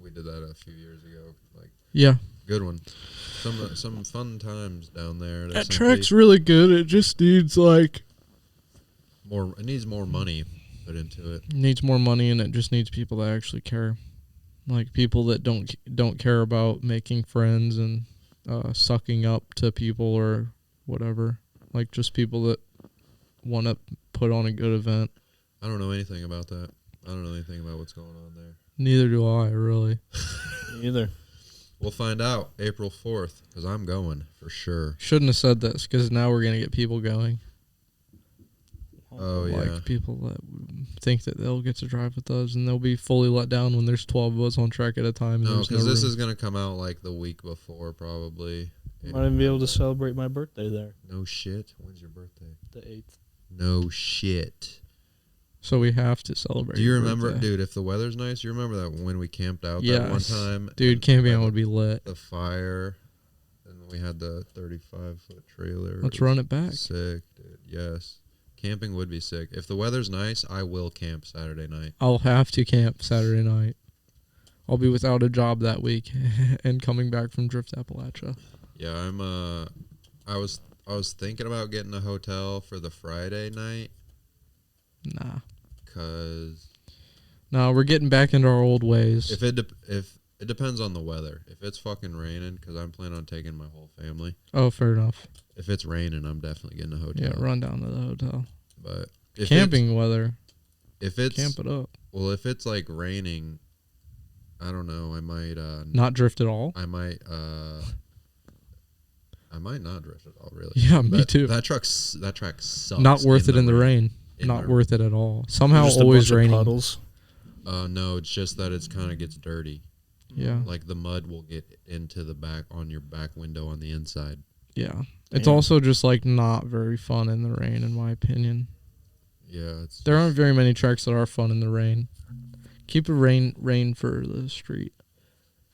We did that a few years ago. Like Yeah. good one. Some fun times down there. at That SMP. track's really good. It just needs, like, more. It needs more money put into it. needs more money, and it just needs people that actually care. Like, people that don't care about making friends and sucking up to people or whatever. Like, just people that want to put on a good event. I don't know anything about that. I don't know anything about what's going on there. Neither do I, really. Me either. We'll find out April 4th because I'm going for sure. Shouldn't have said this, because now we're going to get people going. Oh, Like, yeah. people that think that they'll get to drive with us, and they'll be fully let down when there's 12 of us on track at a time. And No, there's because this room. is going to come out like the week before probably. Might even be able to celebrate my birthday there. No shit. When's your birthday? The 8th. No shit. So we have to celebrate. Do you your remember, birthday. dude, if the weather's nice, you remember that when we camped out that one Yes. time? Dude, and camping by out would be lit. the fire, and we had the 35-foot trailer. Let's was run it back. Sick, dude. Yes. Camping would be sick. If the weather's nice, I will camp Saturday night. I'll have to camp Saturday night. I'll be without a job that week and coming back from Drift Appalachia. Yeah, I was thinking about getting a hotel for the Friday night Nah. cuz No, we're getting back into our old ways. if it depends on the weather. If it's fucking raining, cuz I'm planning on taking my whole family. Oh, fair enough. If it's raining, I'm definitely getting a hotel. Yeah, run down to the hotel. But if Camping weather. if it's Camp it up. well, if it's like raining, I don't know. I might Not drift at all. I might not drift at all. Really. Yeah, me too. That track sucks. Not worth it in the rain. In Not the- worth it at all. Somehow Just always a bunch raining. Of puddles. No, it's just that it's kind of gets dirty. Yeah. Like the mud will get into the back on your back window on the inside. Yeah. It's Damn. also just like not very fun in the rain, in my opinion. Yeah, it's There aren't very many tracks that are fun in the rain. Keep a rain for the street.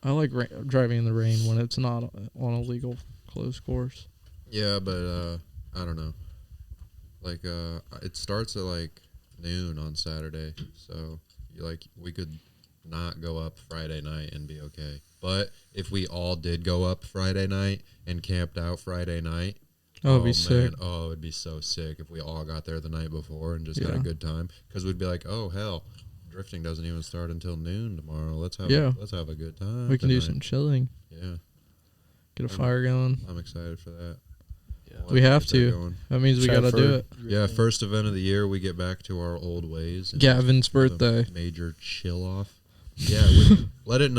I like driving in the rain when it's not on a legal closed course. Yeah, but I don't know. Like it starts at like noon on Saturday, so we could not go up Friday night and be okay. But if we all did go up Friday night and camped out Friday night, Oh, it'd be sick. man, oh, it'd be so sick if we all got there the night before and just had a Yeah. good time. Because we'd be like, oh hell, drifting doesn't even start until noon tomorrow. Let's have a good time. We can do tonight." some chilling. Yeah, Get a fire going. I'm excited for that. We'll We have get to. that going. That means we Try got to for- do it. Yeah, first event of the year, we get back to our old ways. and Gavin's have a birthday. Major chill off. Yeah, let it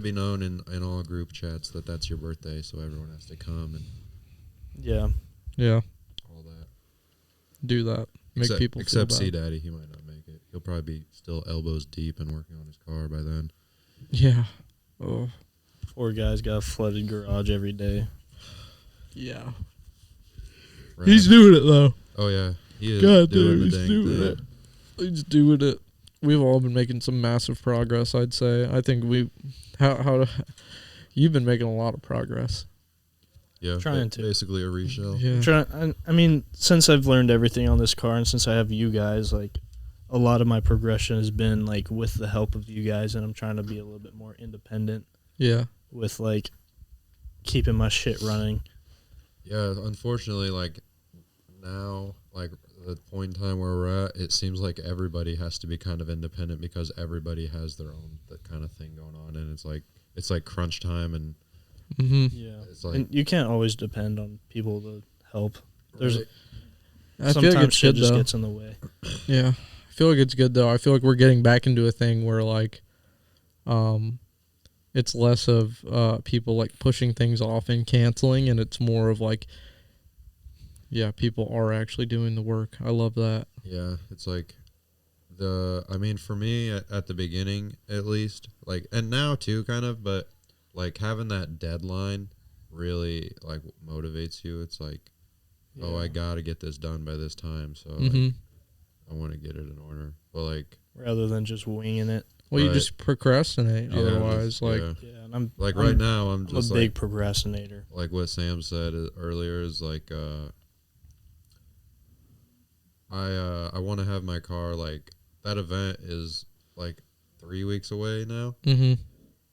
be known in all group chats that that's your birthday, so everyone has to come and Yeah. Yeah, all that. do that. Make people except feel C bad. Daddy, he might not make it. He'll probably be still elbows deep and working on his car by then. Yeah. Oh. Poor guy's got a flooded garage every day. Yeah. Right. He's doing it though. Oh yeah, he is God doing damn, the he's dang doing thing. it. He's doing it. We've all been making some massive progress, I'd say. I think you've been making a lot of progress. Yeah, Trying to. basically a reshell. Yeah. I mean, since I've learned everything on this car and since I have you guys, like, a lot of my progression has been, like, with the help of you guys, and I'm trying to be a little bit more independent Yeah. with, like, keeping my shit running. Yeah, unfortunately, like, now, like, the point in time where we're at, it seems like everybody has to be kind of independent because everybody has their own that kind of thing going on, and it's like crunch time, and Mm-hmm. Yeah. it's like And you can't always depend on people to help. There's right. I feel sometimes like it's shit good just though. gets in the way. Yeah. I feel like it's good though. I feel like we're getting back into a thing where like it's less of people like pushing things off and canceling, and it's more of like people are actually doing the work. I love that. Yeah, it's like I mean, for me at the beginning, at least, like, and now too, kind of, but like having that deadline really like motivates you. It's like, oh, I gotta get this done by this time, so Mm-hmm. like, I want to get it in order. But like, Rather than just winging it. Well, you Right. just procrastinate yeah, otherwise. Like, yeah. Yeah, and I'm Like I'm- right now, I'm I'm a just big like procrastinator. what Sam said earlier is like, I want to have my car, like, that event is like 3 weeks away now, mm-hmm.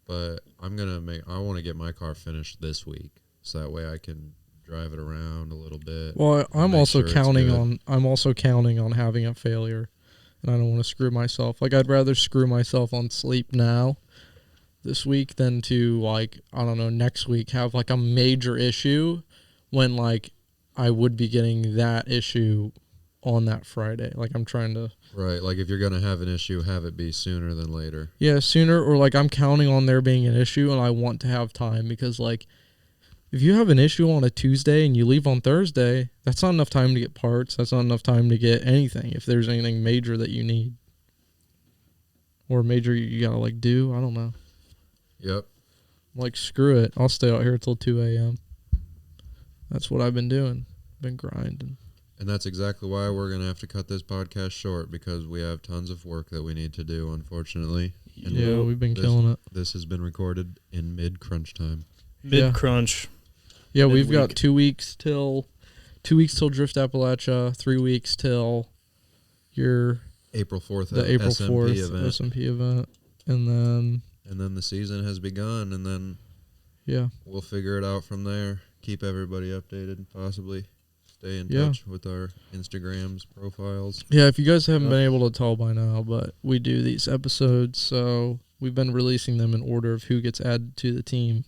but I want to get my car finished this week, so that way I can drive it around a little bit. Well, I'm make also sure it's counting good. on having a failure, and I don't want to screw myself. Like, I'd rather screw myself on sleep now this week than to, like, I don't know, next week have like a major issue when like I would be getting that issue on that Friday. Like, I'm trying to Right, like if you're gonna have an issue, have it be sooner than later. sooner, or like I'm counting on there being an issue and I want to have time, because like if you have an issue on a Tuesday and you leave on Thursday, that's not enough time to get parts. That's not enough time to get anything if there's anything major that you need. Or major you gotta like do. I don't know. Yep. Like, screw it. I'll stay out here till 2 a.m. That's what I've been doing. Been grinding. And that's exactly why we're going to have to cut this podcast short, because we have tons of work that we need to do, unfortunately. And Yeah, we've been killing it. This has been recorded in mid-crunch time. Mid crunch. Yeah, we've got midweek. 2 weeks till Drift Appalachia, 3 weeks till your April 4th, the April SMP 4th event. SMP event, and then And then the season has begun, and then yeah, we'll figure it out from there. Keep everybody updated, possibly. Stay in Yeah. touch with our Instagrams, profiles. yeah. If you guys haven't been able to tell by now, but we do these episodes, so we've been releasing them in order of who gets added to the team.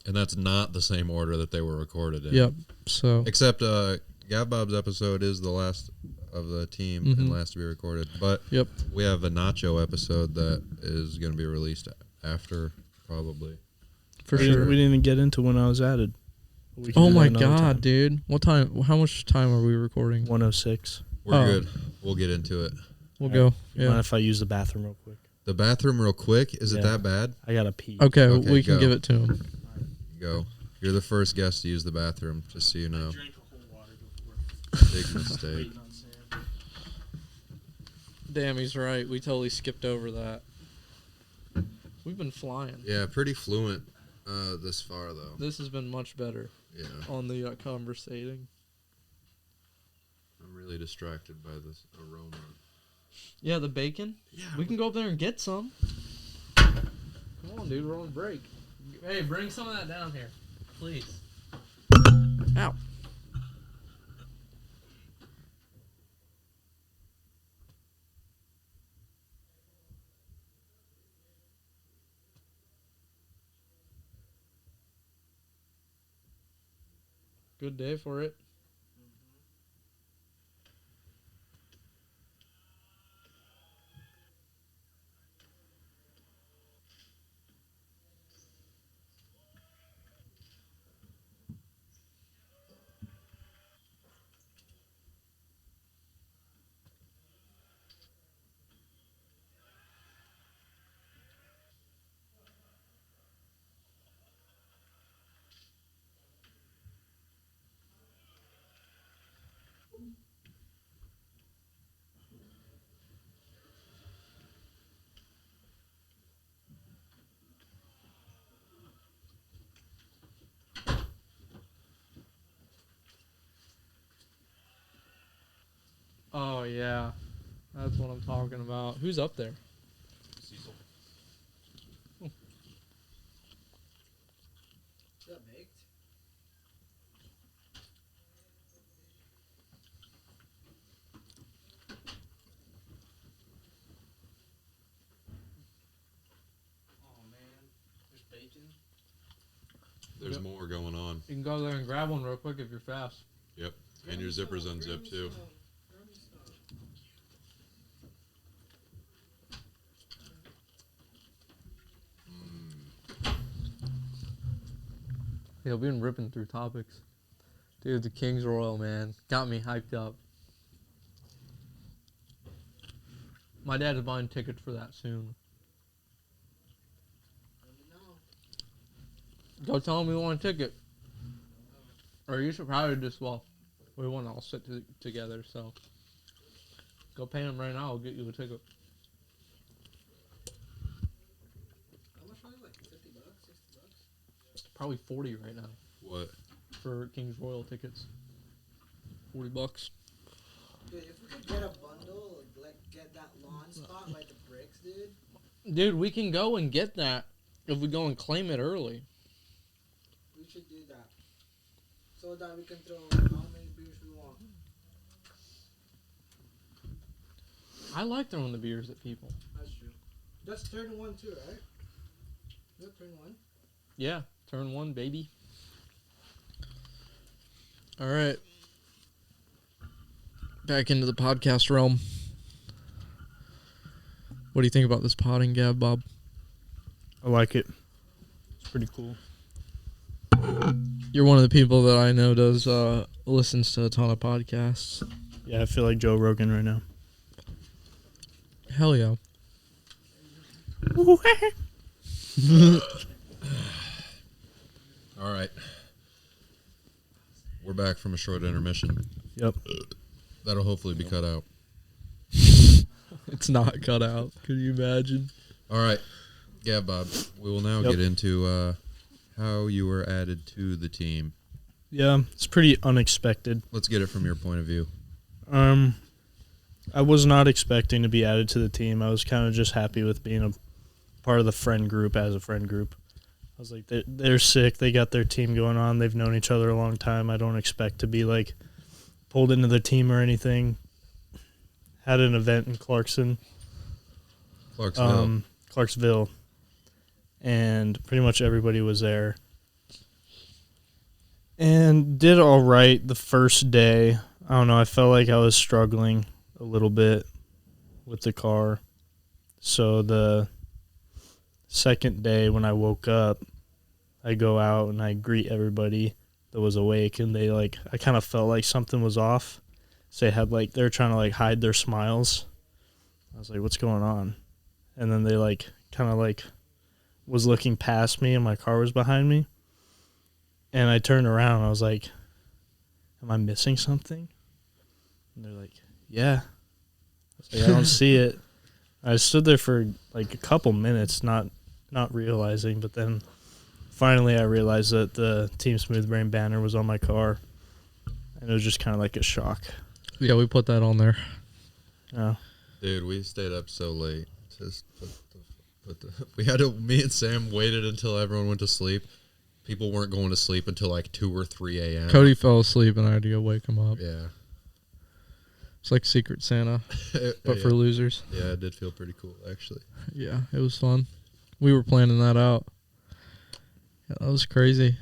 And that's not the same order that they were recorded in. Yep. So Except Gav Bob's episode is the last of the team and last to be recorded. But yep. we have a Nacho episode that is going to be released after, probably. For we sure. Didn't, we didn't even get into when I was added. We can Oh do that my another god, time. dude! What time? How much time are we recording? 106. We're Oh. good. We'll get into it. We'll Alright. go. You mind Yeah. if I use the bathroom real quick? The bathroom real quick. Is it Yeah. that bad? I gotta pee. Okay, Okay, we can go. give it to him. Go. You're the first guest to use the bathroom, just so you know. Drank a whole water before. Big mistake. Waiting on Sam. Damn, he's right. We totally skipped over that. We've been flying. Yeah, pretty fluent this far, though. This has been much better Yeah. on the conversating. I'm really distracted by this aroma. Yeah, the bacon. Yeah. We can go up there and get some. Come on, dude. We're on break. Hey, bring some of that down here, please. Ow. Good day for it. yeah. That's what I'm talking about. Who's up there? Cecil. Oh. Is that baked? Oh man, there's bacon. There's more going on. You can go there and grab one real quick if you're fast. Yep. And your zipper's unzipped too. Yeah, we've been ripping through topics. Dude, the King's Royal, man. Got me hyped up. My dad is buying tickets for that soon. Go tell him we want a ticket. Or you should probably just, well, we want to all sit together, so. Go pay him right now, I'll get you a ticket. How much was it? Like $50, $60? Probably 40 right now What? for King's Royal tickets. $40. Dude, if we could get a bundle, like get that lawn spot by the bricks, dude. Dude, we can go and get that if we go and claim it early. We should do that. So that we can throw how many beers we want. I like throwing the beers at people. That's true. That's turn 1 too, right? Is that turn 1? Yeah, turn 1, baby. All right. Back into the podcast realm. What do you think about this potting gab, Bob? I like it. It's pretty cool. You're one of the people that I know does listens to a ton of podcasts. Yeah, I feel like Joe Rogan right now. Hell yeah. All right. We're back from a short intermission. Yep. That'll hopefully be cut out. It's not cut out. Could you imagine? All right. Yeah, Bob. We will now get into how you were added to the team. Yeah, it's pretty unexpected. Let's get it from your point of view. I was not expecting to be added to the team. I was kind of just happy with being a part of the friend group as a friend group. I was like, they're sick. They got their team going on. They've known each other a long time. I don't expect to be, like, pulled into their team or anything. Had an event in Clarksville. And pretty much everybody was there. And did all right the first day. I don't know. I felt like I was struggling a little bit with the car. So the second day when I woke up, I go out and I greet everybody that was awake, and they I kind of felt like something was off. So they were trying to hide their smiles. I was like, what's going on? And then they was looking past me and my car was behind me. And I turned around and I was like, am I missing something? And they're like, yeah. I was like, I don't see it. I stood there for a couple minutes, not realizing, but then finally I realized that the Team Smooth Brain banner was on my car. And it was just kind of like a shock. Yeah, we put that on there. Yeah. Dude, we stayed up so late. Me and Sam waited until everyone went to sleep. People weren't going to sleep until 2 or 3 a.m. Cody fell asleep and I had to go wake him up. Yeah. It's like Secret Santa, but for losers. Yeah, it did feel pretty cool, actually. Yeah, it was fun. We were planning that out. Yeah, that was crazy.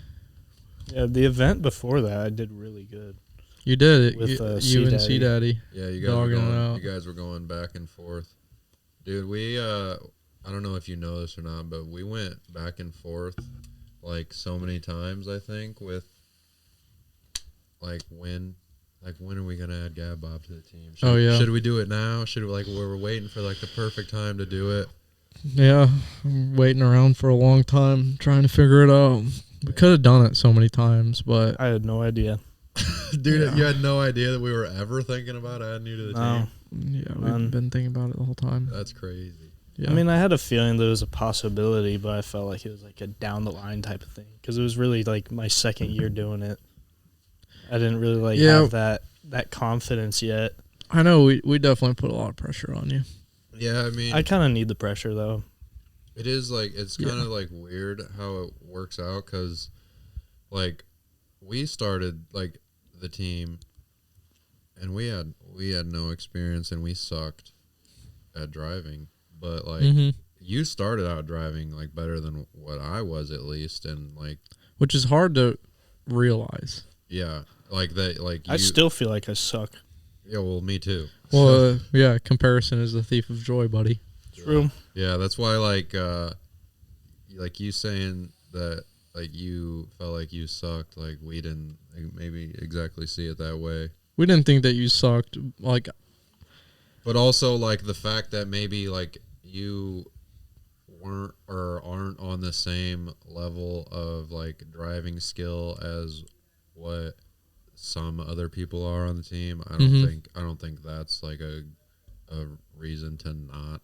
Yeah, the event before that, I did really good. You did it. With you and C Daddy. Yeah, you guys were going back and forth. Dude, we, I don't know if you know this or not, but we went back and forth so many times, I think, with when are we gonna add Gab Bob to the team? Should we do it now? Should we we're waiting for the perfect time to do it? Yeah, I'm waiting around for a long time trying to figure it out. We could have done it so many times, but I had no idea. Dude, you had no idea that we were ever thinking about adding you to the team? Yeah, we've been thinking about it the whole time. That's crazy. Yeah. I mean, I had a feeling that it was a possibility, but I felt like it was a down the line type of thing because it was really my second year doing it. I didn't really have that confidence yet. I know we definitely put a lot of pressure on you. Yeah, I mean, I kind of need the pressure though. it is like it's Yeah. kind of like weird how it works out because, like, we started like the team, and we had no experience and we sucked at driving, but like you started out driving like better than what I was at least, and like Which is hard to realize. yeah, like that, like I still feel like I suck. yeah, well, me too. Well, yeah, comparison is the thief of joy, buddy. True. Yeah, that's why like you saying that like you felt like you sucked, like we didn't like, maybe exactly see it that way. We didn't think that you sucked. Like, But also like the fact that maybe like you weren't or aren't on the same level of like driving skill as what some other people are on the team. I don't think that's like a reason to not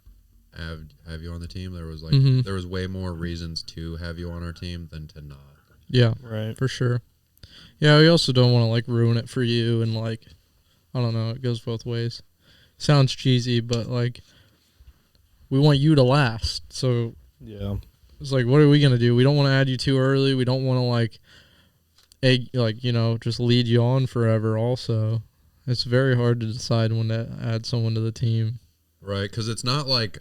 have you on the team. There was like there was way more reasons to have you on our team than to not. yeah, Right. for sure. Yeah, we also don't want to like ruin it for you, and like, I don't know, it goes both ways. Sounds cheesy, but like, we want you to last. So Yeah. it's like, what are we gonna do? We don't want to add you too early. We don't want to like, just lead you on forever. Also, it's very hard to decide when to add someone to the team. Right, because it's not like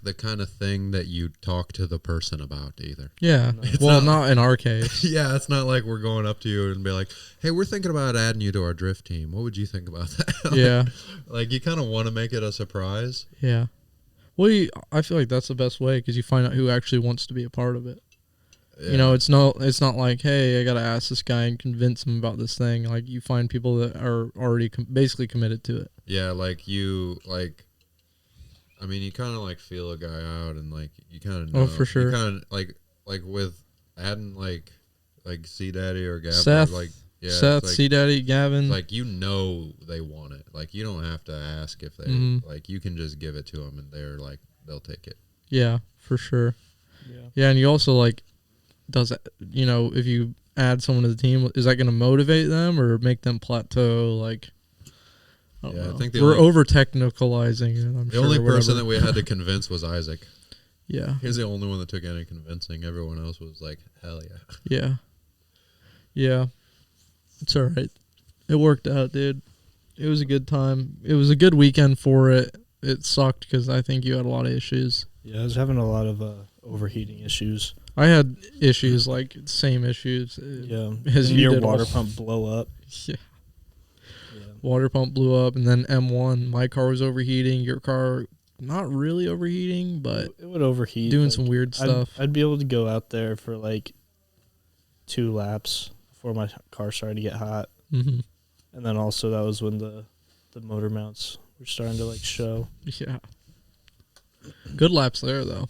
the kind of thing that you talk to the person about either. Yeah, No. well, not in our case. Yeah, it's not like we're going up to you and be like, "Hey, we're thinking about adding you to our drift team. What would you think about that?" Yeah, Like you kind of want to make it a surprise. yeah. Well, I feel like that's the best way because you find out who actually wants to be a part of it. Yeah. You know, it's not like, hey, I gotta ask this guy and convince him about this thing. Like, you find people that are already basically committed to it. Yeah, like you like. I mean, you kind of like feel a guy out, and like you kind of know. Oh, for sure. You kind of like with adding like C Daddy or Gavin, Seth, like yeah, Seth, it's like, C Daddy, Gavin. like you know they want it. Like you don't have to ask if they like. You can just give it to them, and they're like they'll take it. Yeah, for sure. Yeah. Yeah, and you also like, if you add someone to the team, is that going to motivate them or make them plateau? Like, I don't Yeah, I know. think the We're only- over technicalizing it. I'm The sure. only whatever. person that we had to convince was Isaac. Yeah, He was the only one that took any convincing. Everyone else was like, hell yeah. yeah, yeah. It's all right. It worked out, dude. It was a good time. It was a good weekend for it. It sucked because I think you had a lot of issues. Yeah, I was having a lot of overheating issues. I had issues, like same issues. Yeah. As And you your did water also. pump blow up. Yeah. Yeah. Water pump blew up, and then M1. My car was overheating. Your car, not really overheating, but It would overheat. doing like, some weird stuff. I'd be able to go out there for like 2 laps before my car started to get hot. Mm-hmm. And then also that was when the motor mounts were starting to like show. Yeah. Good laps there, though.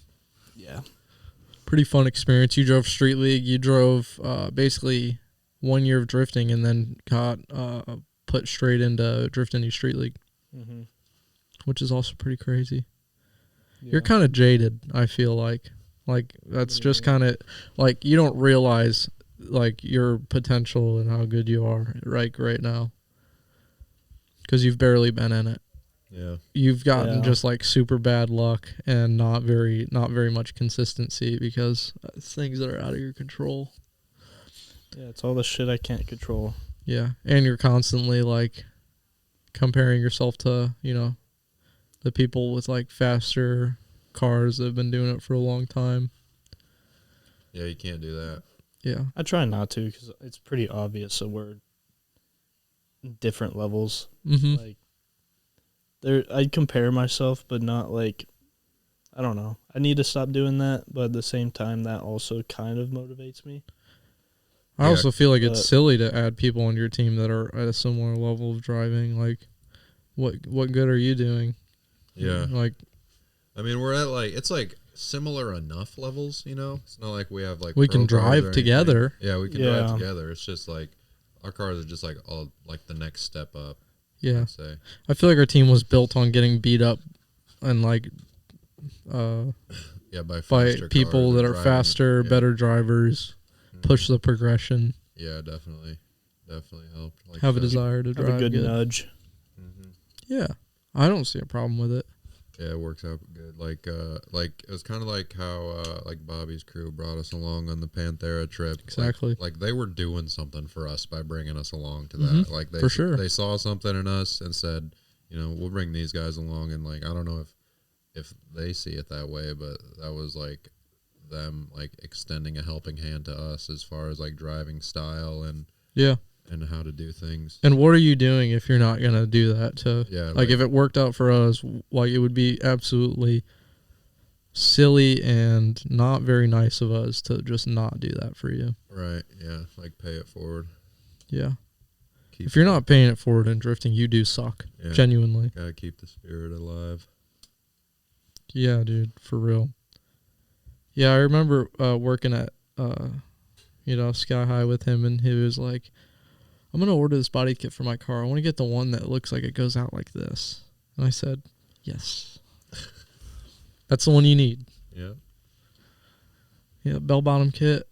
Yeah. Pretty fun experience. You drove Street League. You drove basically 1 year of drifting, and then got put straight into Drift Indy Street League, Mm-hmm. which is also pretty crazy. Yeah. You're kind of jaded, I feel like. Like, that's just kind of, like, you don't realize, like, your potential and how good you are right now. Because you've barely been in it. Yeah. You've gotten Yeah. just, like, super bad luck and not very much consistency because it's things that are out of your control. Yeah, it's all the shit I can't control. Yeah. And you're constantly, like, comparing yourself to, the people with, like, faster cars that have been doing it for a long time. Yeah, you can't do that. Yeah. I try not to because it's pretty obvious that we're different levels. Mm-hmm. Like, I'd compare myself, but not like, I don't know. I need to stop doing that, but at the same time, that also kind of motivates me. I Yeah, also feel like it's but- silly to add people on your team that are at a similar level of driving. Like, what good are you doing? Yeah. Like, I mean, we're at like, it's like similar enough levels, It's not like we have like we pro can cars or drive anything. together. Yeah, we can Yeah. drive together. It's just like our cars are just like all like the next step up. Yeah. I'd say. I feel like our team was built on getting beat up and like Yeah, by by faster people cars that or are driving. faster, Yeah. better drivers, push the progression, Yeah, definitely helped. Like have a the- desire to Have drive a good good. nudge. Yeah, I don't see a problem with it. Yeah, it works out good. Like it was kind of like how like Bobby's crew brought us along on the Panthera trip. Exactly. Like they were doing something for us by bringing us along to that. Mhm, Like for sure. they saw something in us and said, you know, we'll bring these guys along. And like I don't know if they see it that way, but that was like them like extending a helping hand to us as far as like driving style and Yeah. how to do things. And what are you doing if you're not gonna do that? Yeah, like if it worked out for us, like it would be absolutely silly and not very nice of us to just not do that for you. Right. Yeah. Like pay it forward. Yeah. Keep If you're not paying it forward in drifting, you do suck. Yeah. Genuinely. Gotta keep the spirit alive. Yeah, dude, for real. Yeah, I remember working at Sky High with him, and he was like, I'm going to order this body kit for my car. I want to get the one that looks like it goes out like this. And I said, yes. That's the one you need. Yeah. Yeah, bell-bottom kit.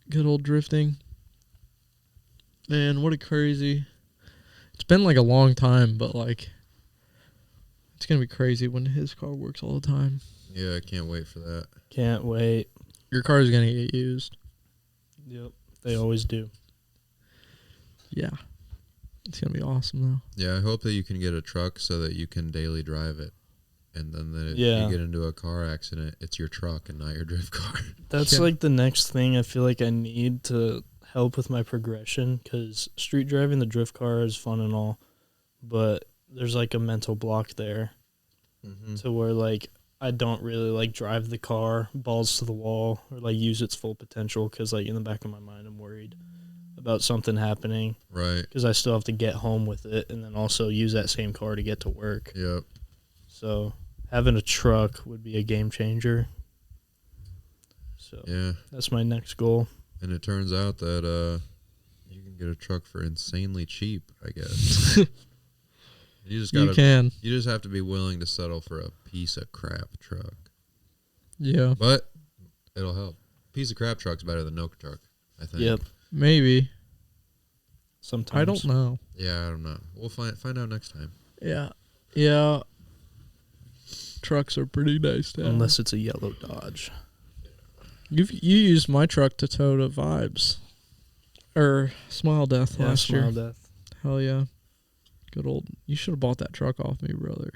Good old drifting. Man, what a crazy... It's been like a long time, but like... It's going to be crazy when his car works all the time. Yeah, I can't wait for that. Can't wait. Your car is going to get used. Yep. They always do. Yeah. It's going to be awesome, though. Yeah, I hope that you can get a truck so that you can daily drive it. And then if Yeah. you get into a car accident, it's your truck and not your drift car. That's Yeah. like the next thing I feel like I need to help with my progression, because street driving the drift car is fun and all, but there's like a mental block there Mm-hmm. to where like I don't really like drive the car balls to the wall or like use its full potential, because like in the back of my mind I'm worried about something happening, Right. because I still have to get home with it and then also use that same car to get to work. Yep. So having a truck would be a game changer. So Yeah. that's my next goal. And it turns out that you can get a truck for insanely cheap, I guess. You just You gotta. can. You just have to be willing to settle for a piece of crap truck. Yeah. But it'll help. Piece of crap truck's better than no truck, I think. Yep. Maybe. Sometimes. I don't know. Yeah, I don't know. We'll find out next time. Yeah. Yeah. Trucks are pretty nice to have. Unless it's a yellow Dodge. You used my truck to tow to Vibes. Or Smile Death Yeah, last Smile year. Death. Hell yeah. Good old... You should have bought that truck off me, brother.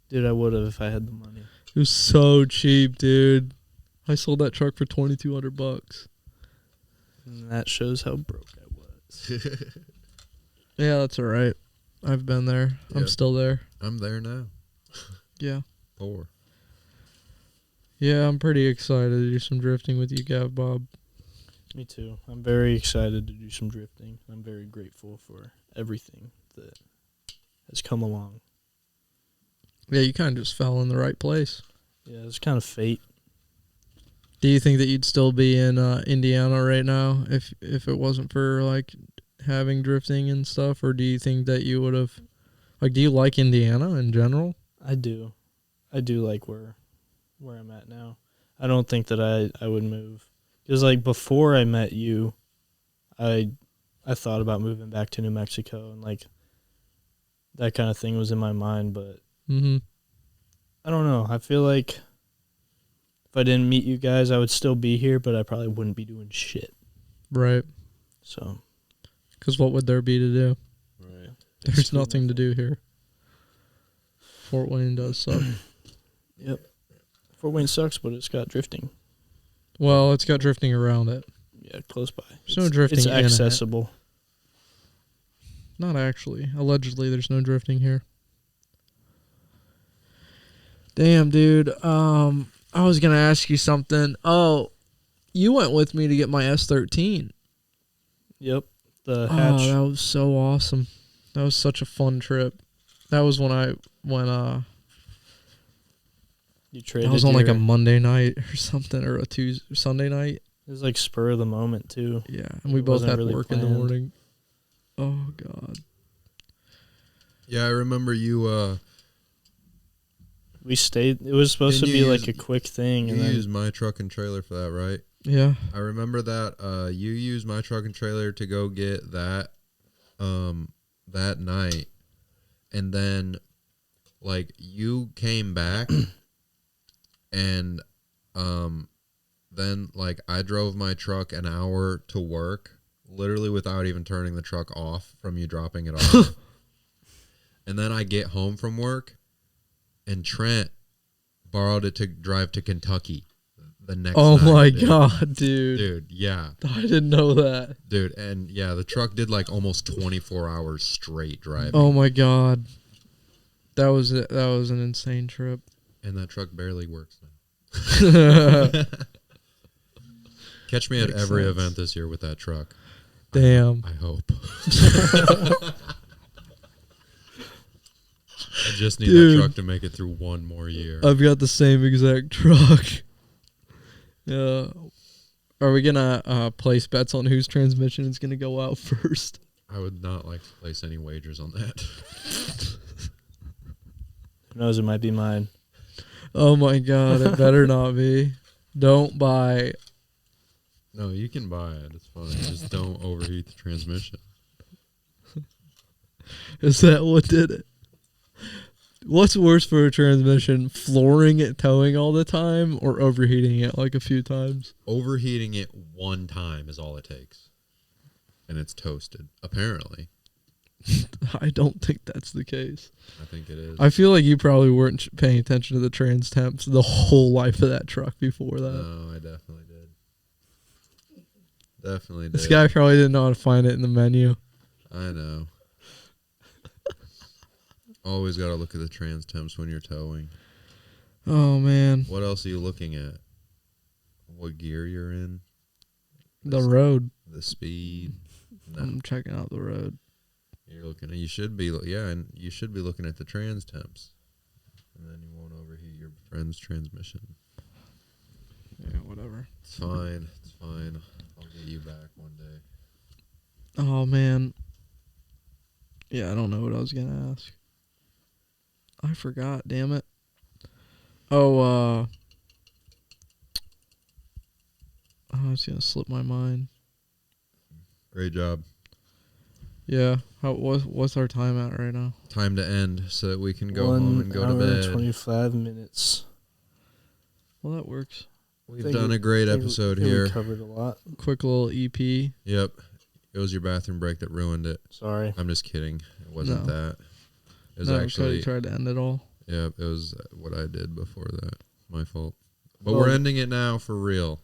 Dude, I would have if I had the money. It was so cheap, dude. I sold that truck for $2,200. And that shows how broke I was. Yeah, that's all right. I've been there. I'm Yeah. still there. I'm there now. Yeah. Poor. Yeah, I'm pretty excited to do some drifting with you, Gav Bob. Me too. I'm very excited to do some drifting. I'm very grateful for everything that has come along. Yeah, you kind of just fell in the right place. Yeah, it's kind of fate. Do you think that you'd still be in Indiana right now if it wasn't for like having drifting and stuff, or do you think that you would have like? Do you like Indiana in general? I do. I do like where I'm at now. I don't think that I would move, because like before I met you, I thought about moving back to New Mexico, and like that kind of thing was in my mind, but Mm-hmm. I don't know. I feel like if I didn't meet you guys, I would still be here, but I probably wouldn't be doing shit. Right. So, Because what would there be to do? right. There's nothing to do here. Fort Wayne does suck. Yep. Fort Wayne sucks, but it's got drifting. Well, it's got drifting around it. Yeah, close by. There's no drifting It's in it. accessible. Not actually. Allegedly, there's no drifting here. Damn, dude. I was gonna ask you something. Oh, you went with me to get my S13. Yep. The hatch. Oh, that was so awesome. That was such a fun trip. That was when You traded. that was on like a your- Monday night or something, or a Sunday night. It was like spur of the moment too. Yeah, and we It both wasn't had really work in the planned. morning. Oh God. Yeah, I remember you. We stayed. It was supposed to And be you like used- a quick thing, You and then used my truck and trailer for that, right? Yeah. I remember that. You used my truck and trailer to go get that. That night, and then like you came back and then like I drove my truck an hour to work, literally without even turning the truck off from you dropping it off. And then I get home from work and Trent borrowed it to drive to Kentucky the next Oh night, my dude. God, dude. Dude, yeah. I didn't know that. Dude, and yeah, the truck did like almost 24 hours straight driving. Oh my God. That was an insane trip. And that truck barely works now. Catch me at Makes every sense. event this year with that truck. Damn. I hope. I just need Dude. that truck to make it through one more year. I've got the same exact truck. Yeah. Are we gonna place bets on whose transmission is gonna go out first? I would not like to place any wagers on that. Who knows? It might be mine. Oh my God! It better not be. Don't buy. No, you can buy it. It's fine. Just don't overheat the transmission. Is that what did it? What's worse for a transmission? Flooring it, towing all the time, or overheating it like a few times? Overheating it one time is all it takes. And it's toasted, apparently. I don't think that's the case. I think it is. I feel like you probably weren't paying attention to the trans temps the whole life of that truck before that. No, I definitely did. Definitely did. This guy probably didn't know how to find it in the menu. I know. Always got to look at the trans temps when you're towing. Oh man, What else are you looking at? What gear you're in? the road. The speed? No. I'm checking out the road. You're looking at, you should be, yeah, and you should be looking at the trans temps. And then you won't overheat your friend's transmission. Yeah, whatever. It's fine. It's fine. I'll get you back one day. Oh man. Yeah, I don't know what I was gonna ask. I forgot, damn it. Oh, it's gonna slip my mind. Great job. Yeah. What's our time at right now? Time to end so that we can go 1 home and go to hour and bed. 25 minutes. Well, that works. We've done a great episode here. We covered a lot. Quick little E EP. Yep. It was your bathroom break that ruined it. Sorry. I'm just kidding. It wasn't No. that. It was No, actually, tried to end it all. yep, it was what I did before that. My fault. But Well, we're ending it now for real.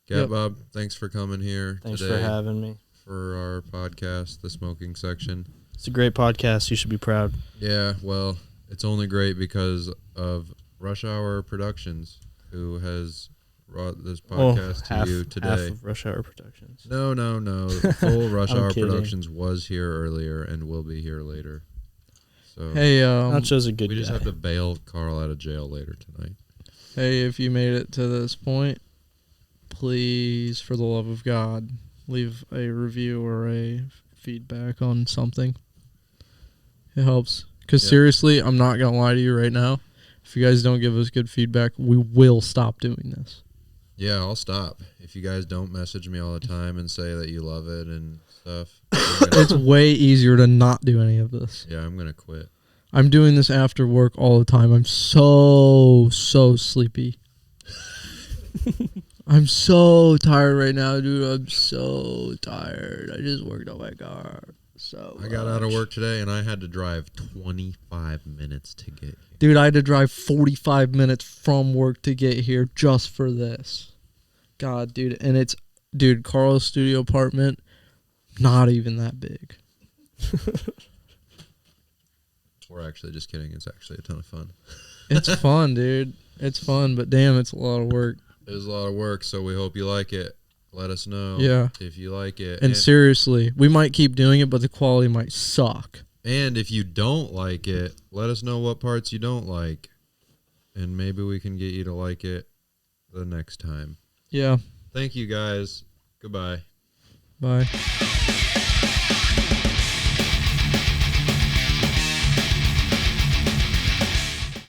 Gat Yep. Bob, thanks for coming here Thanks today for having me. for our podcast, The Smoking Section. It's a great podcast. You should be proud. Yeah, well, it's only great because of Rush Hour Productions, who has brought this podcast to you today. Half of Rush Hour Productions. No. Full Rush I'm Hour kidding. Productions was here earlier and will be here later. So Hey, Nacho's a good we guy. just have to bail Carl out of jail later tonight. hey, if you made it to this point, please, for the love of God, leave a review or a feedback on something. It helps. Because Yeah. seriously, I'm not going to lie to you right now. If you guys don't give us good feedback, we will stop doing this. Yeah, I'll stop. If you guys don't message me all the time and say that you love it and stuff, It's way easier to not do any of this. yeah, I'm going to quit. I'm doing this after work all the time. I'm so sleepy. I'm so tired right now, dude. I'm so tired. I just worked on my car. So I got out of much. work today and I had to drive 25 minutes to get here. Dude, I had to drive 45 minutes from work to get here just for this. God, dude. And it's, dude, Carl's studio apartment, not even that big. We're actually just kidding. It's actually a ton of fun. It's fun, dude. It's fun, but damn, it's a lot of work. It was a lot of work, so we hope you like it. Let us know Yeah. if you like it. And seriously, we might keep doing it, but the quality might suck. And if you don't like it, let us know what parts you don't like. And maybe we can get you to like it the next time. Yeah. Thank you, guys. Goodbye. Bye.